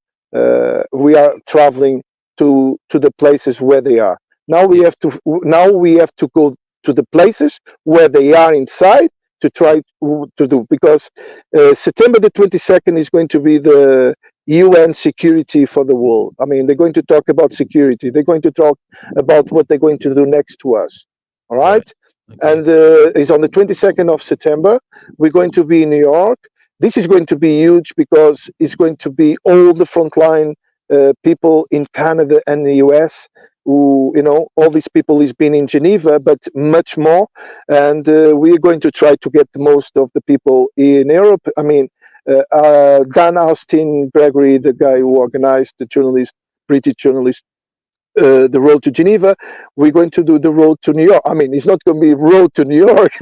traveling to the places where they are. Now we have to go to the places where they are inside, to try to do, because September the 22nd is going to be the UN security for the world. I mean, they're going to talk about security. They're going to talk about what they're going to do next to us. All right? Okay. And it's on the 22nd of September. We're going to be in New York. This is going to be huge because it's going to be all the frontline people in Canada and the US. Who, you know, all these people has been in Geneva, but much more. And we're going to try to get the most of the people in Europe. I mean, Dan Austin Gregory, the guy who organized, the journalist, British journalist, the road to Geneva, we're going to do the road to New York. I mean, it's not going to be road to New York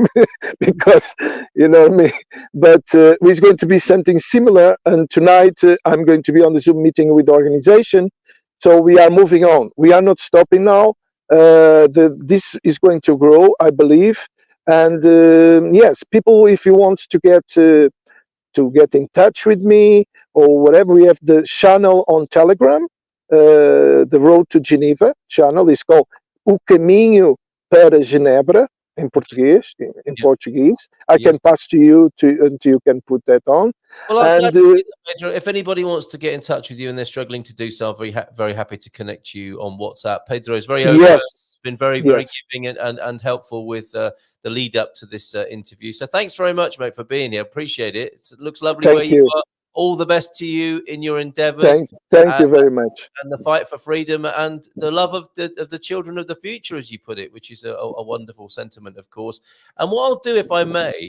because, you know what I mean? But it's going to be something similar. And tonight I'm going to be on the Zoom meeting with the organization. So we are moving on. We are not stopping now. This is going to grow, I believe. And yes, people, if you want to get in touch with me or whatever, we have the channel on Telegram. The Road to Geneva channel is called O Caminho para Genebra in Portuguese. In Portuguese, I can pass to you until you can put that on. Well, and Pedro, if anybody wants to get in touch with you and they're struggling to do so, I'm very happy to connect you on WhatsApp. Pedro is very open, been very giving and helpful with the lead up to this interview. So thanks very much, mate, for being here. Appreciate it. It looks lovely where you are. All the best to you in your endeavors. Thank you very much. And the fight for freedom and the love of the children of the future, as you put it, which is a wonderful sentiment, of course. And what I'll do, if I may,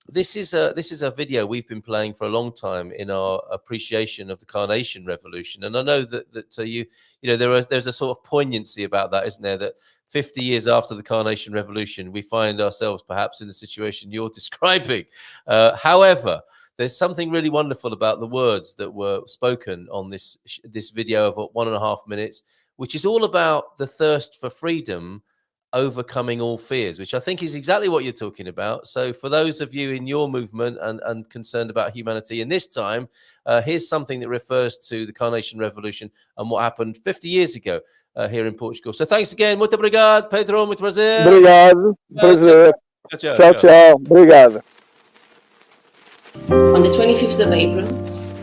this is a video we've been playing for a long time in our appreciation of the Carnation Revolution. And I know that you know there's a sort of poignancy about that, isn't there? That 50 years after the Carnation Revolution, we find ourselves perhaps in the situation you're describing. However, there's something really wonderful about the words that were spoken on this video of 1.5 minutes, which is all about the thirst for freedom, overcoming all fears, which I think is exactly what you're talking about. So for those of you in your movement and concerned about humanity in this time, here's something that refers to the Carnation Revolution and what happened 50 years ago here in Portugal. So thanks again. Muito obrigado, Pedro. Muito prazer. Obrigado. Prazer. Tchau, tchau. Obrigado. On the 25th of April,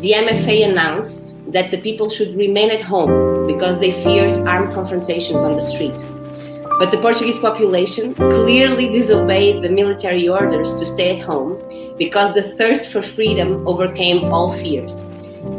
the MFA announced that the people should remain at home because they feared armed confrontations on the street. But the Portuguese population clearly disobeyed the military orders to stay at home because the thirst for freedom overcame all fears.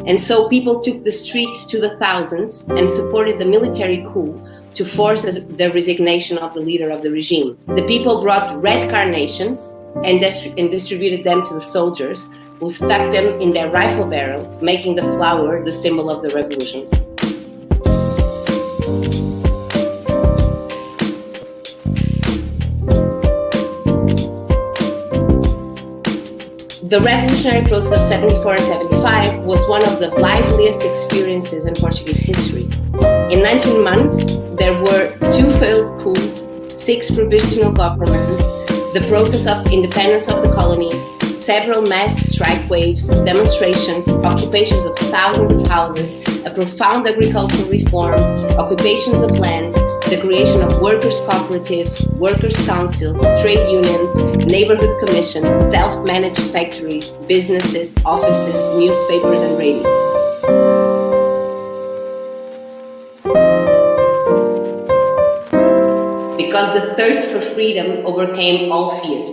And so people took the streets to the thousands and supported the military coup to force the resignation of the leader of the regime. The people brought red carnations and distributed them to the soldiers, who stuck them in their rifle barrels, making the flower the symbol of the revolution. The revolutionary process of 74 and 75 was one of the liveliest experiences in Portuguese history. In 19 months, there were 2 failed coups, 6 provisional governments, the process of independence of the colony, several mass strike waves, demonstrations, occupations of thousands of houses, a profound agricultural reform, occupations of land, the creation of workers' cooperatives, workers' councils, trade unions, neighborhood commissions, self-managed factories, businesses, offices, newspapers, and radios. Because the thirst for freedom overcame all fears.